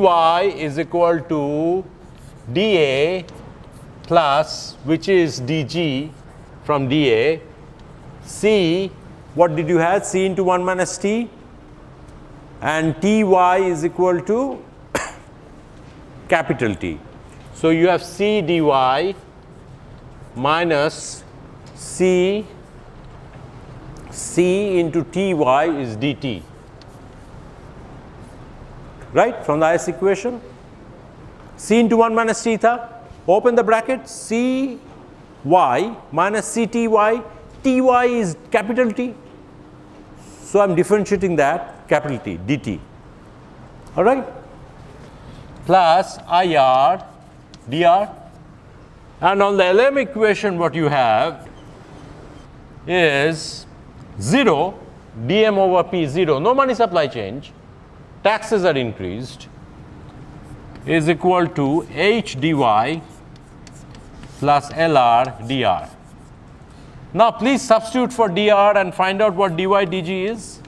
is equal to dA plus, which is dg from dA, c, what did you have? C into 1 minus t, and ty is equal to capital T. So you have c dy minus c into ty is dt, right, from the IS equation. C into 1 minus t tha, open the bracket, c y minus c ty, ty is capital T. So I am differentiating that, capital T, dt, all right, plus IR dr, and on the LM equation what you have is 0, dm over p 0, no money supply change, taxes are increased, is equal to h dy plus lr dr. Now please substitute for dr and find out what dy dg is.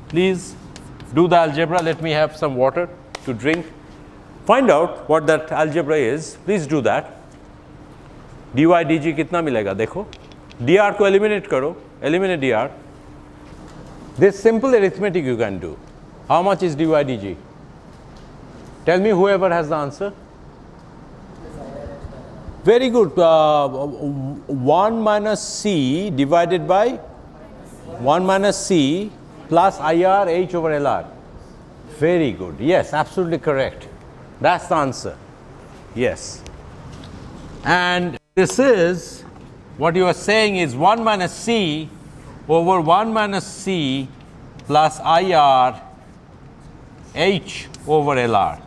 Please do the algebra. Let me have some water to drink. Find out what that algebra is. Please do that. dy dg कितना मिलेगा देखो. dr को eliminate करो. Eliminate dr. This simple arithmetic you can do. How much is dy dg? Tell me whoever has the answer. Very good. 1 minus c divided by 1 minus c plus IR h over LR. Very good. Yes, absolutely correct. That's the answer. Yes. And this is what you are saying is 1 minus c over 1 minus c plus IR h over LR.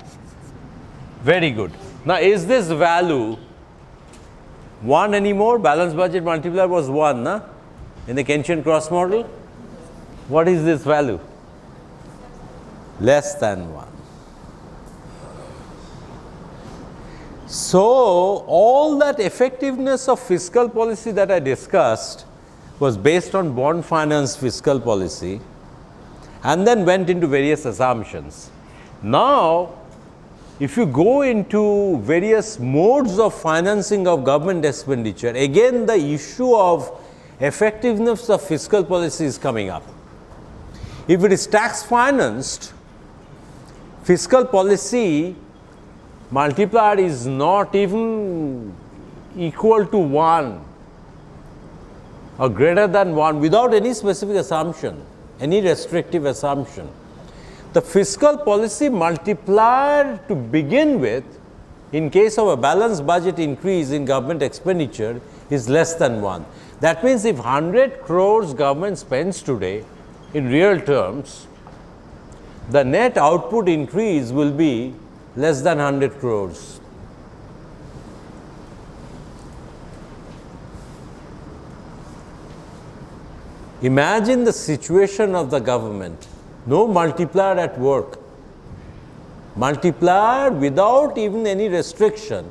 Very good. Now, is this value 1 anymore? Balanced budget multiplier was 1, na? In the Keynesian cross model. What is this value? Less than 1. So, all that effectiveness of fiscal policy that I discussed was based on bond finance fiscal policy, and then went into various assumptions. Now, if you go into various modes of financing of government expenditure, again the issue of effectiveness of fiscal policy is coming up. If it is tax financed, fiscal policy multiplier is not even equal to 1 or greater than 1 without any specific assumption, any restrictive assumption. The fiscal policy multiplier to begin with, in case of a balanced budget increase in government expenditure, is less than 1. That means if 100 crores government spends today in real terms, the net output increase will be less than 100 crores. Imagine the situation of the government. No multiplier at work. Multiplier without even any restriction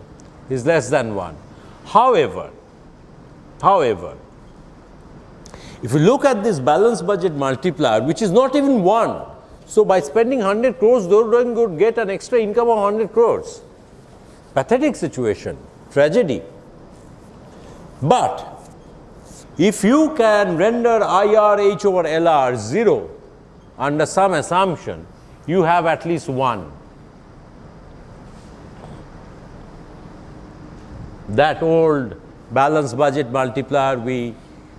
is less than 1. However, if you look at this balanced budget multiplier, which is not even 1, so by spending 100 crores, those don't get an extra income of 100 crores. Pathetic situation, tragedy. But if you can render IRH over LR 0, under some assumption, you have at least 1. That old balanced budget multiplier we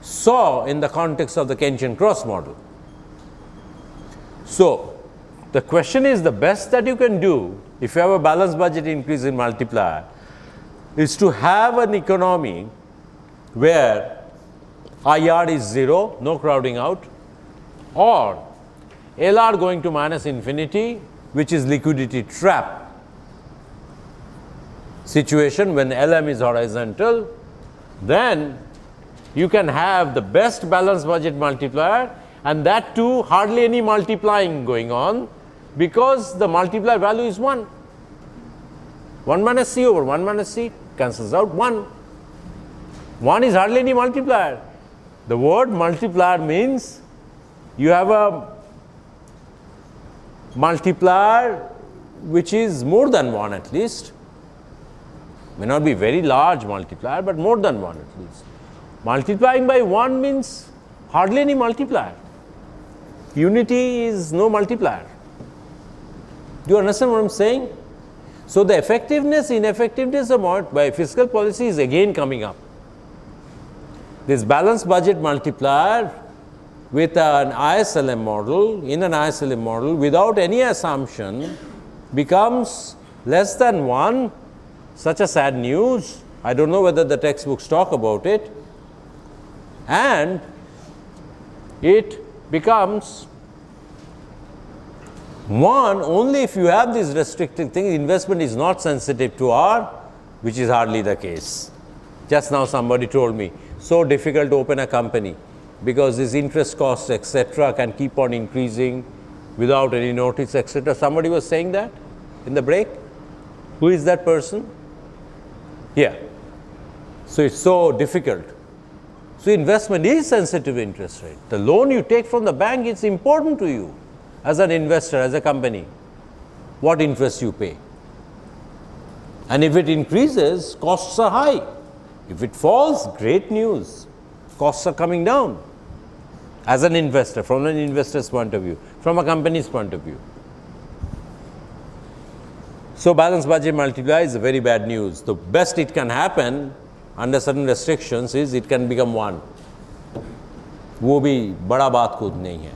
saw in the context of the Keynesian cross model. So, the question is, the best that you can do if you have a balanced budget increase in multiplier is to have an economy where IR is 0, no crowding out, or LR going to minus infinity, which is liquidity trap situation when LM is horizontal. Then you can have the best balanced budget multiplier, and that too hardly any multiplying going on, because the multiplier value is 1. 1 minus C over 1 minus C cancels out 1. 1 is hardly any multiplier. The word multiplier means you have a multiplier which is more than 1 at least. May not be very large multiplier, but more than 1 at least. Multiplying by 1 means hardly any multiplier. Unity is no multiplier. Do you understand what I am saying? So, the effectiveness, ineffectiveness of by fiscal policy is again coming up. This balanced budget multiplier with an ISLM model, in an ISLM model without any assumption becomes less than 1. Such a sad news. I don't know whether the textbooks talk about it. And it becomes 1 only if you have these restricting things. Investment is not sensitive to R, which is hardly the case. Just now somebody told me, so difficult to open a company because these interest costs, etc., can keep on increasing without any notice, etc. Somebody was saying that in the break. Who is that person? Yeah. So, it's so difficult. So, investment is sensitive to interest rate. The loan you take from the bank is important to you as an investor, as a company, what interest you pay. And if it increases, costs are high. If it falls, great news. Costs are coming down as an investor, from an investor's point of view, from a company's point of view. So, balanced budget multiplier is very bad news. The best it can happen under certain restrictions is it can become 1. वो भी बड़ा बात कुछ नहीं है.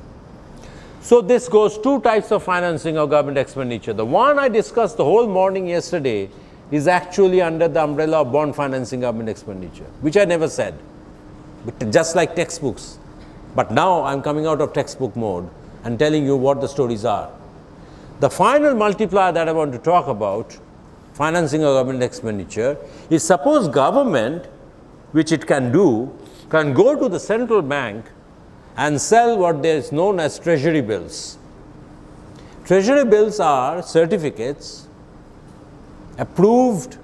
So, this goes 2 types of financing of government expenditure. The one I discussed the whole morning yesterday is actually under the umbrella of bond financing government expenditure, which I never said, but just like textbooks. But now I am coming out of textbook mode and telling you what the stories are. The final multiplier that I want to talk about, financing of government expenditure, is suppose government, which it can do, can go to the central bank and sell what there is known as treasury bills. Treasury bills are certificates approved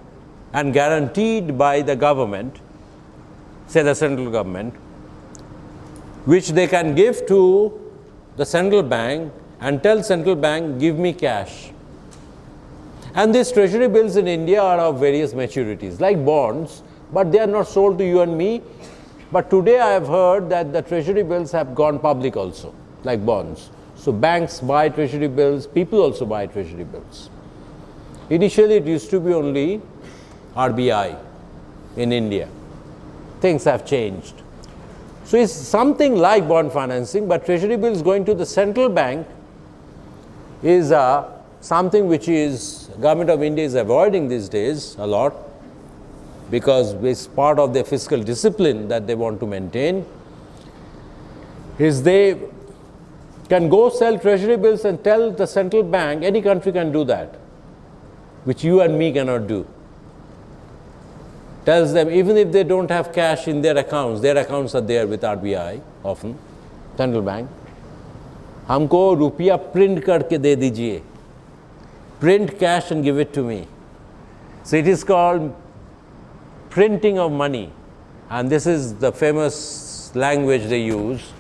and guaranteed by the government, say the central government, which they can give to the central bank and tell central bank, give me cash. And these treasury bills in India are of various maturities, like bonds, but they are not sold to you and me. But today I have heard that the treasury bills have gone public also, like bonds. So, banks buy treasury bills, people also buy treasury bills. Initially, it used to be only RBI in India. Things have changed. So, it's something like bond financing, but treasury bills going to the central bank is something which is government of India is avoiding these days a lot, because it's part of their fiscal discipline that they want to maintain, is they can go sell treasury bills and tell the central bank, any country can do that, which you and me cannot do. Tells them even if they don't have cash in their accounts are there with RBI often, central bank. हमको रुपया print करके दे दीजिए. Print cash and give it to me. So it is called printing of money, and this is the famous language they use.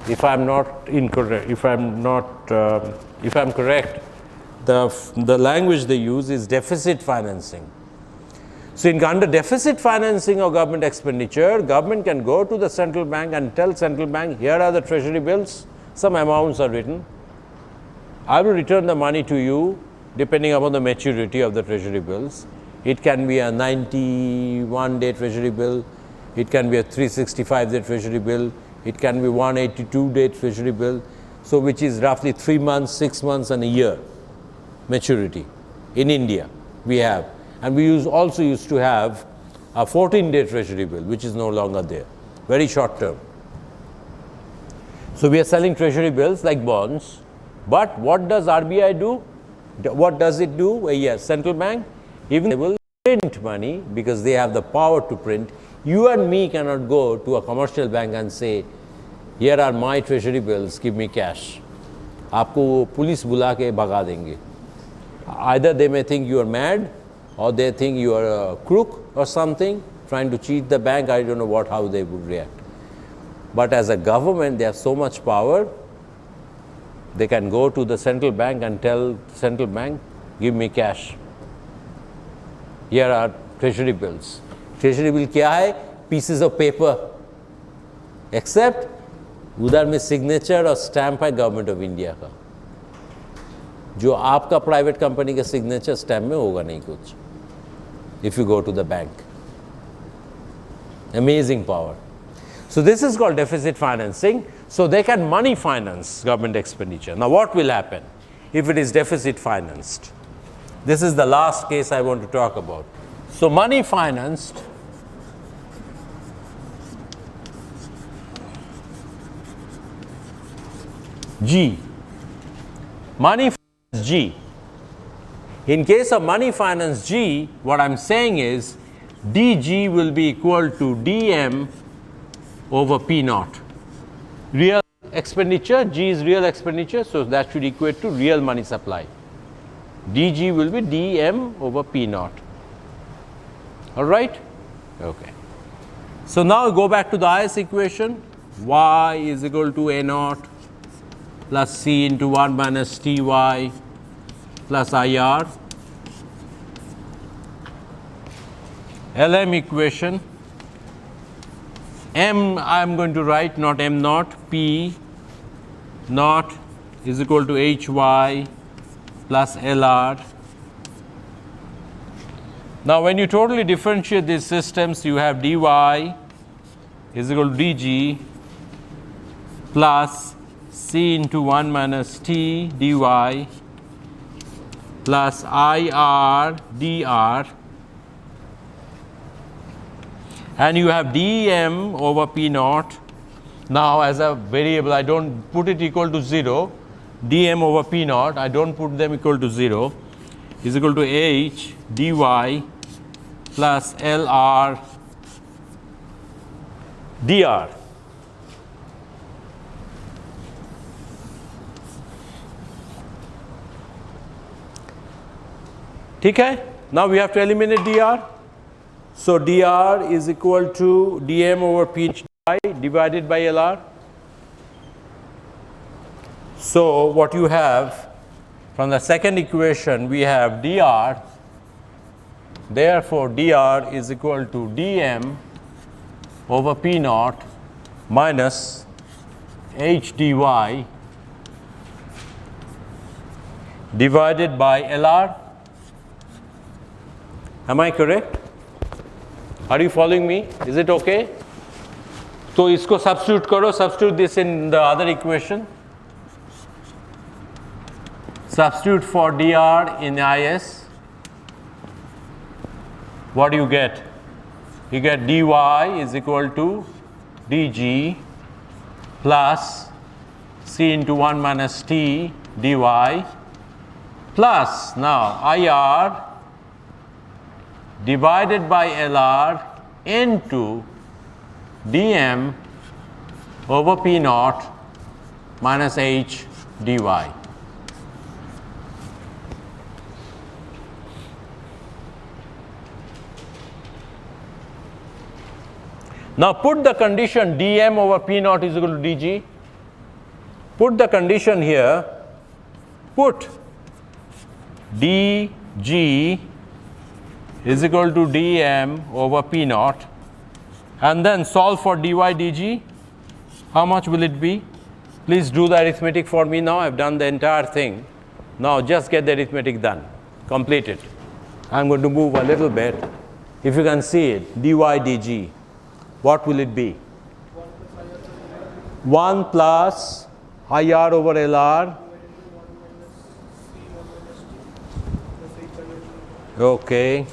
If I am not incorrect, if I am correct, the language they use is deficit financing. So, under deficit financing of government expenditure, government can go to the central bank and tell central bank, here are the treasury bills, some amounts are written. I will return the money to you depending upon the maturity of the treasury bills. It can be a 91-day treasury bill, it can be a 365-day treasury bill, it can be 182-day treasury bill, so which is roughly 3 months, 6 months and a year maturity. In India we have, and we also used to have a 14-day treasury bill, which is no longer there, very short term. So we are selling treasury bills like bonds, but what does RBI do? What does it do? Well, yes, central bank, even they will print money because they have the power to print. You and me cannot go to a commercial bank and say, here are my treasury bills, give me cash. आपको वो police बुला के भगा देंगे. Either they may think you are mad, or they think you are a crook or something, trying to cheat the bank. I don't know how they would react. But as a government, they have so much power, they can go to the central bank and tell the central bank, give me cash. Here are treasury bills. Treasury bill क्या है? Pieces of paper. Except उधर में signature और stamp है government of India का, जो आपका private company का सिग्नेचर स्टैम्प में होगा नहीं कुछ. If you go to the bank. Amazing power. So this is called deficit financing. So they can money finance government expenditure. Now what will happen if it is deficit financed? This is the last case I want to talk about. So money financed, G. Money finance G. In case of money finance G, what I'm saying is DG will be equal to DM over P naught. Real expenditure, G is real expenditure, so that should equate to real money supply. DG will be DM over P naught. All right? Okay. So now go back to the IS equation. Y is equal to A naught plus C into 1 minus Ty plus IR. LM equation. M I am going to write, not M naught, P naught is equal to HY plus LR. Now when you totally differentiate these systems, you have dy is equal to dg plus c into 1 minus t dy plus ir dr, and you have dm over p naught. Now as a variable, I don't put it equal to 0, dm over p naught, I don't put them equal to 0, is equal to h dy plus lr dr. ठीक है? Now we have to eliminate dr. So dr is equal to dm over p divided by lr. So what you have from the second equation, we have dr, therefore dr is equal to dm over p naught minus h dy divided by lr. Am I correct? Are you following me? Is it okay? So इसको substitute करो, substitute this in the other equation. Substitute for dr in is. What do you get? You get dy is equal to dg plus c into 1 minus t dy plus now ir divided by lr into dm over p naught minus h dy. Now put the condition dm over p naught is equal to dg. Put the condition here, put dg is equal to dm over p naught, and then solve for dy dg. How much will it be? Please do the arithmetic for me now. I have done the entire thing. Now just get the arithmetic done, complete it. I am going to move a little bit. If you can see it, dy dg. what will it be? 1 plus IR over LR. Okay.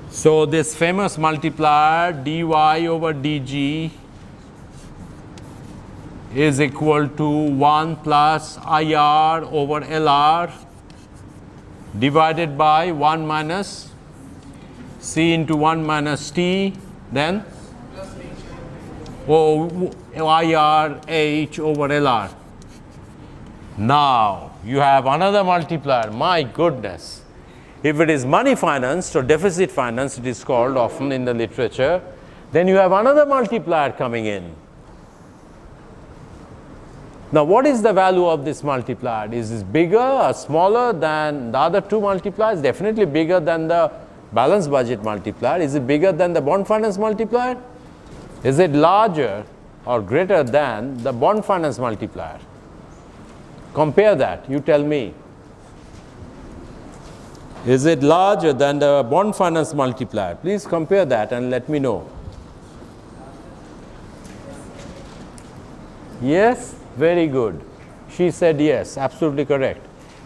So this famous multiplier dy over dg is equal to 1 plus IR over LR divided by 1 minus C into 1 minus T, then IR H over LR. Now you have another multiplier. My goodness. If it is money financed or deficit financed, it is called often in the literature, then you have another multiplier coming in. Now what is the value of this multiplier? Is this bigger or smaller than the other two multipliers? Definitely bigger than the balanced budget multiplier. Is it bigger than the bond finance multiplier? Is it larger or greater than the bond finance multiplier? Compare that, you tell me. Is it larger than the bond finance multiplier? Please compare that and let me know. Yes, very good. She said yes, absolutely correct.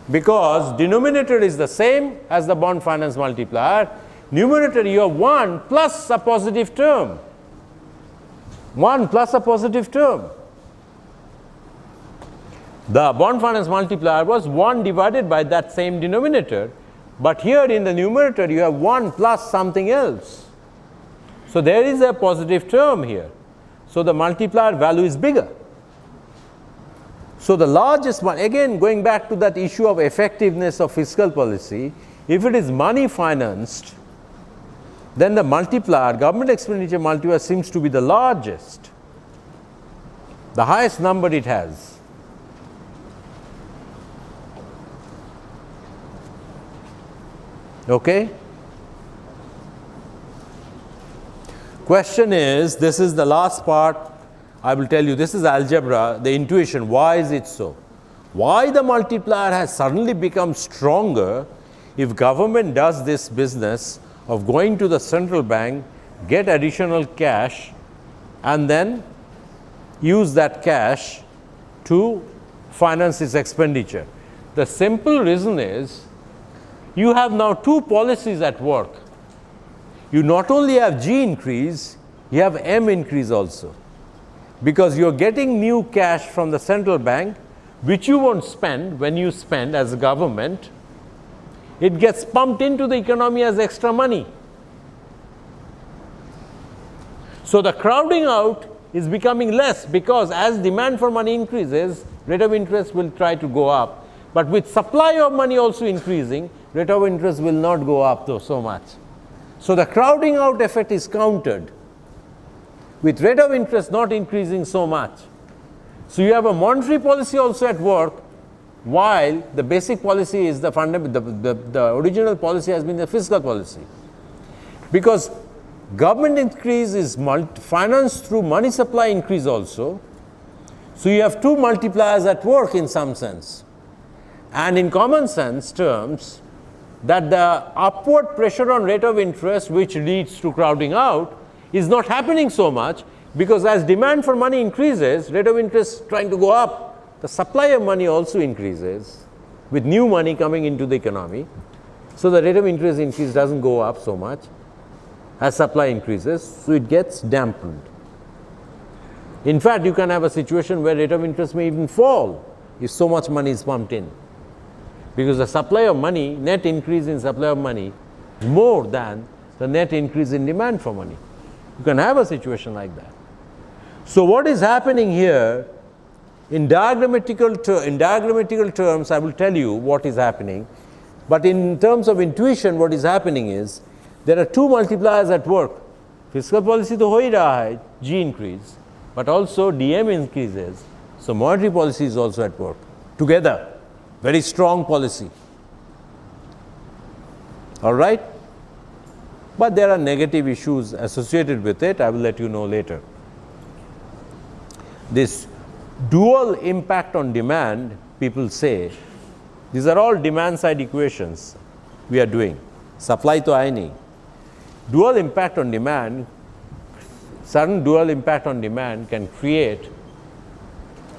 Because denominator is the same as the bond finance multiplier. Numerator you have 1 plus a positive term. 1 plus a positive term. The bond finance multiplier was 1 divided by that same denominator. But here in the numerator you have 1 plus something else. So there is a positive term here. So the multiplier value is bigger. So the largest one, again going back to that issue of effectiveness of fiscal policy, if it is money financed, then the multiplier, government expenditure multiplier, seems to be the largest, the highest number it has. Okay? Question is, this is the last part, I will tell you, this is algebra, the intuition, why is it so? Why the multiplier has suddenly become stronger if government does this business of going to the central bank, get additional cash, and then use that cash to finance its expenditure? The simple reason is, you have now two policies at work. You not only have G increase, you have M increase also. Because you are getting new cash from the central bank, which you won't spend when you spend as a government. It gets pumped into the economy as extra money. So the crowding out is becoming less, because as demand for money increases, rate of interest will try to go up. But with supply of money also increasing, rate of interest will not go up though so much. So the crowding out effect is countered with rate of interest not increasing so much. So you have a monetary policy also at work, while the basic policy is the original policy has been the fiscal policy. Because government increase is financed through money supply increase also. So you have two multipliers at work in some sense. And in common sense terms, that the upward pressure on rate of interest, which leads to crowding out, is not happening so much, because as demand for money increases, rate of interest trying to go up, the supply of money also increases with new money coming into the economy. So the rate of interest increase doesn't go up so much as supply increases, so it gets dampened. In fact, you can have a situation where rate of interest may even fall if so much money is pumped in, because the supply of money, net increase in supply of money, is more than the net increase in demand for money. You can have a situation like that. So what is happening here, in diagrammatical terms, I will tell you what is happening. But in terms of intuition, what is happening is, there are two multipliers at work. Fiscal policy to ho hi raha hai, G increase, but also DM increases. So monetary policy is also at work together. Very strong policy. All right? But there are negative issues associated with it. I will let you know later. This dual impact on demand, people say, these are all demand side equations we are doing. Supply to hai nahi. dual impact on demand, sudden dual impact on demand can create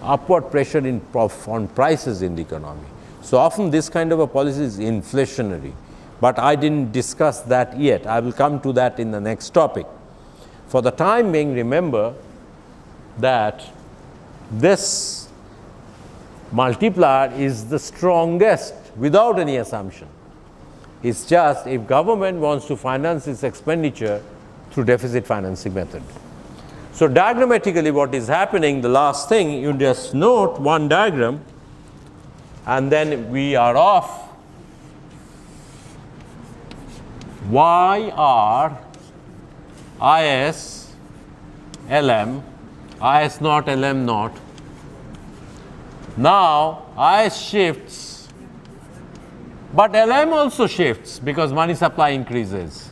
upward pressure on prices in the economy. So often this kind of a policy is inflationary, but I didn't discuss that yet. I will come to that in the next topic. For the time being, remember that this multiplier is the strongest without any assumption. It's just if government wants to finance its expenditure through deficit financing method. So diagrammatically what is happening, the last thing, you just note one diagram and then we are off. YR, IS, LM, IS naught, LM naught. Now IS shifts, but LM also shifts because money supply increases.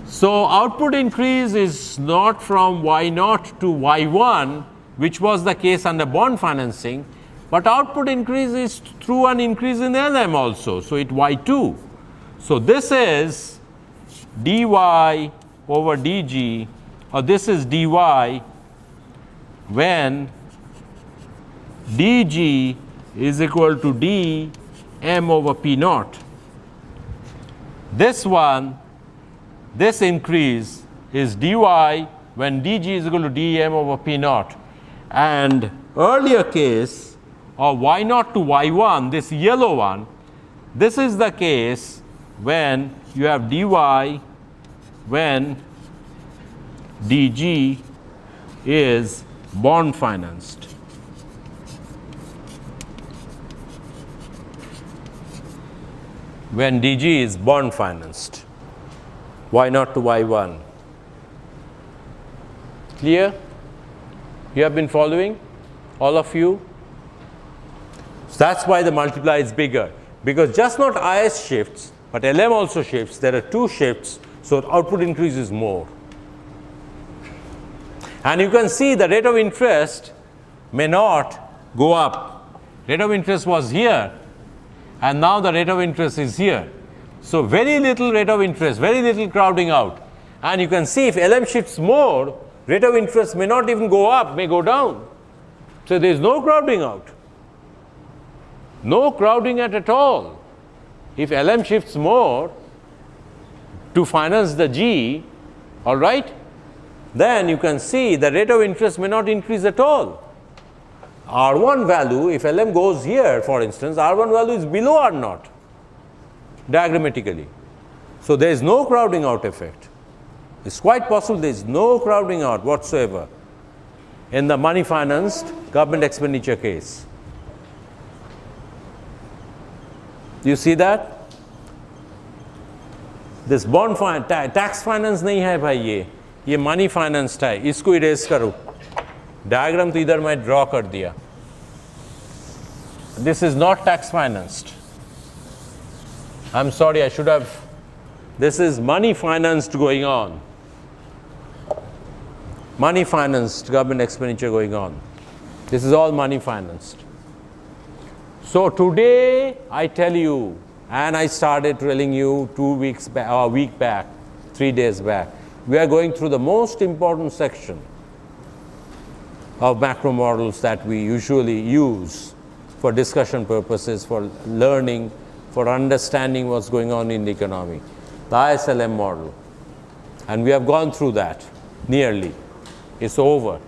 So output increase is not from Y0 to Y1, which was the case under bond financing, but output increase is through an increase in LM also, so it Y2. So this is dy over dg, or this is dy when dg is equal to dm over p naught. This one, this increase is dy when dg is equal to dm over p naught. And earlier case of y0 to y1, this yellow one, this is the case when you have dy when dg is bond financed. When dg is bond financed, y0 to y1. Clear? You have been following, all of you? So that's why the multiplier is bigger, because just not IS shifts, but LM also shifts. There are two shifts, so output increase is more. And you can see the rate of interest may not go up. Rate of interest was here, and now the rate of interest is here. So very little rate of interest, very little crowding out. And you can see if LM shifts more, rate of interest may not even go up, may go down. So there is no crowding out. No crowding at all. If LM shifts more to finance the G, all right, then you can see the rate of interest may not increase at all. R1 value, if LM goes here, for instance, R1 value is below R0, diagrammatically. So there is no crowding out effect. It's quite possible there is no crowding out whatsoever in the money financed government expenditure case. Do you see that? This bond tax finance नहीं है भाई, ये money financed है, इसको erase करो. Diagram तो इधर मैं draw कर दिया. This is not tax financed. I'm sorry, I should have. This is money financed going on. Money financed government expenditure going on. This is all money financed. So today I tell you, and I started telling you 2 weeks back, or a week back, 3 days back, we are going through the most important section of macro models that we usually use for discussion purposes, for learning, for understanding what's going on in the economy, the ISLM model. And we have gone through that nearly. It's over.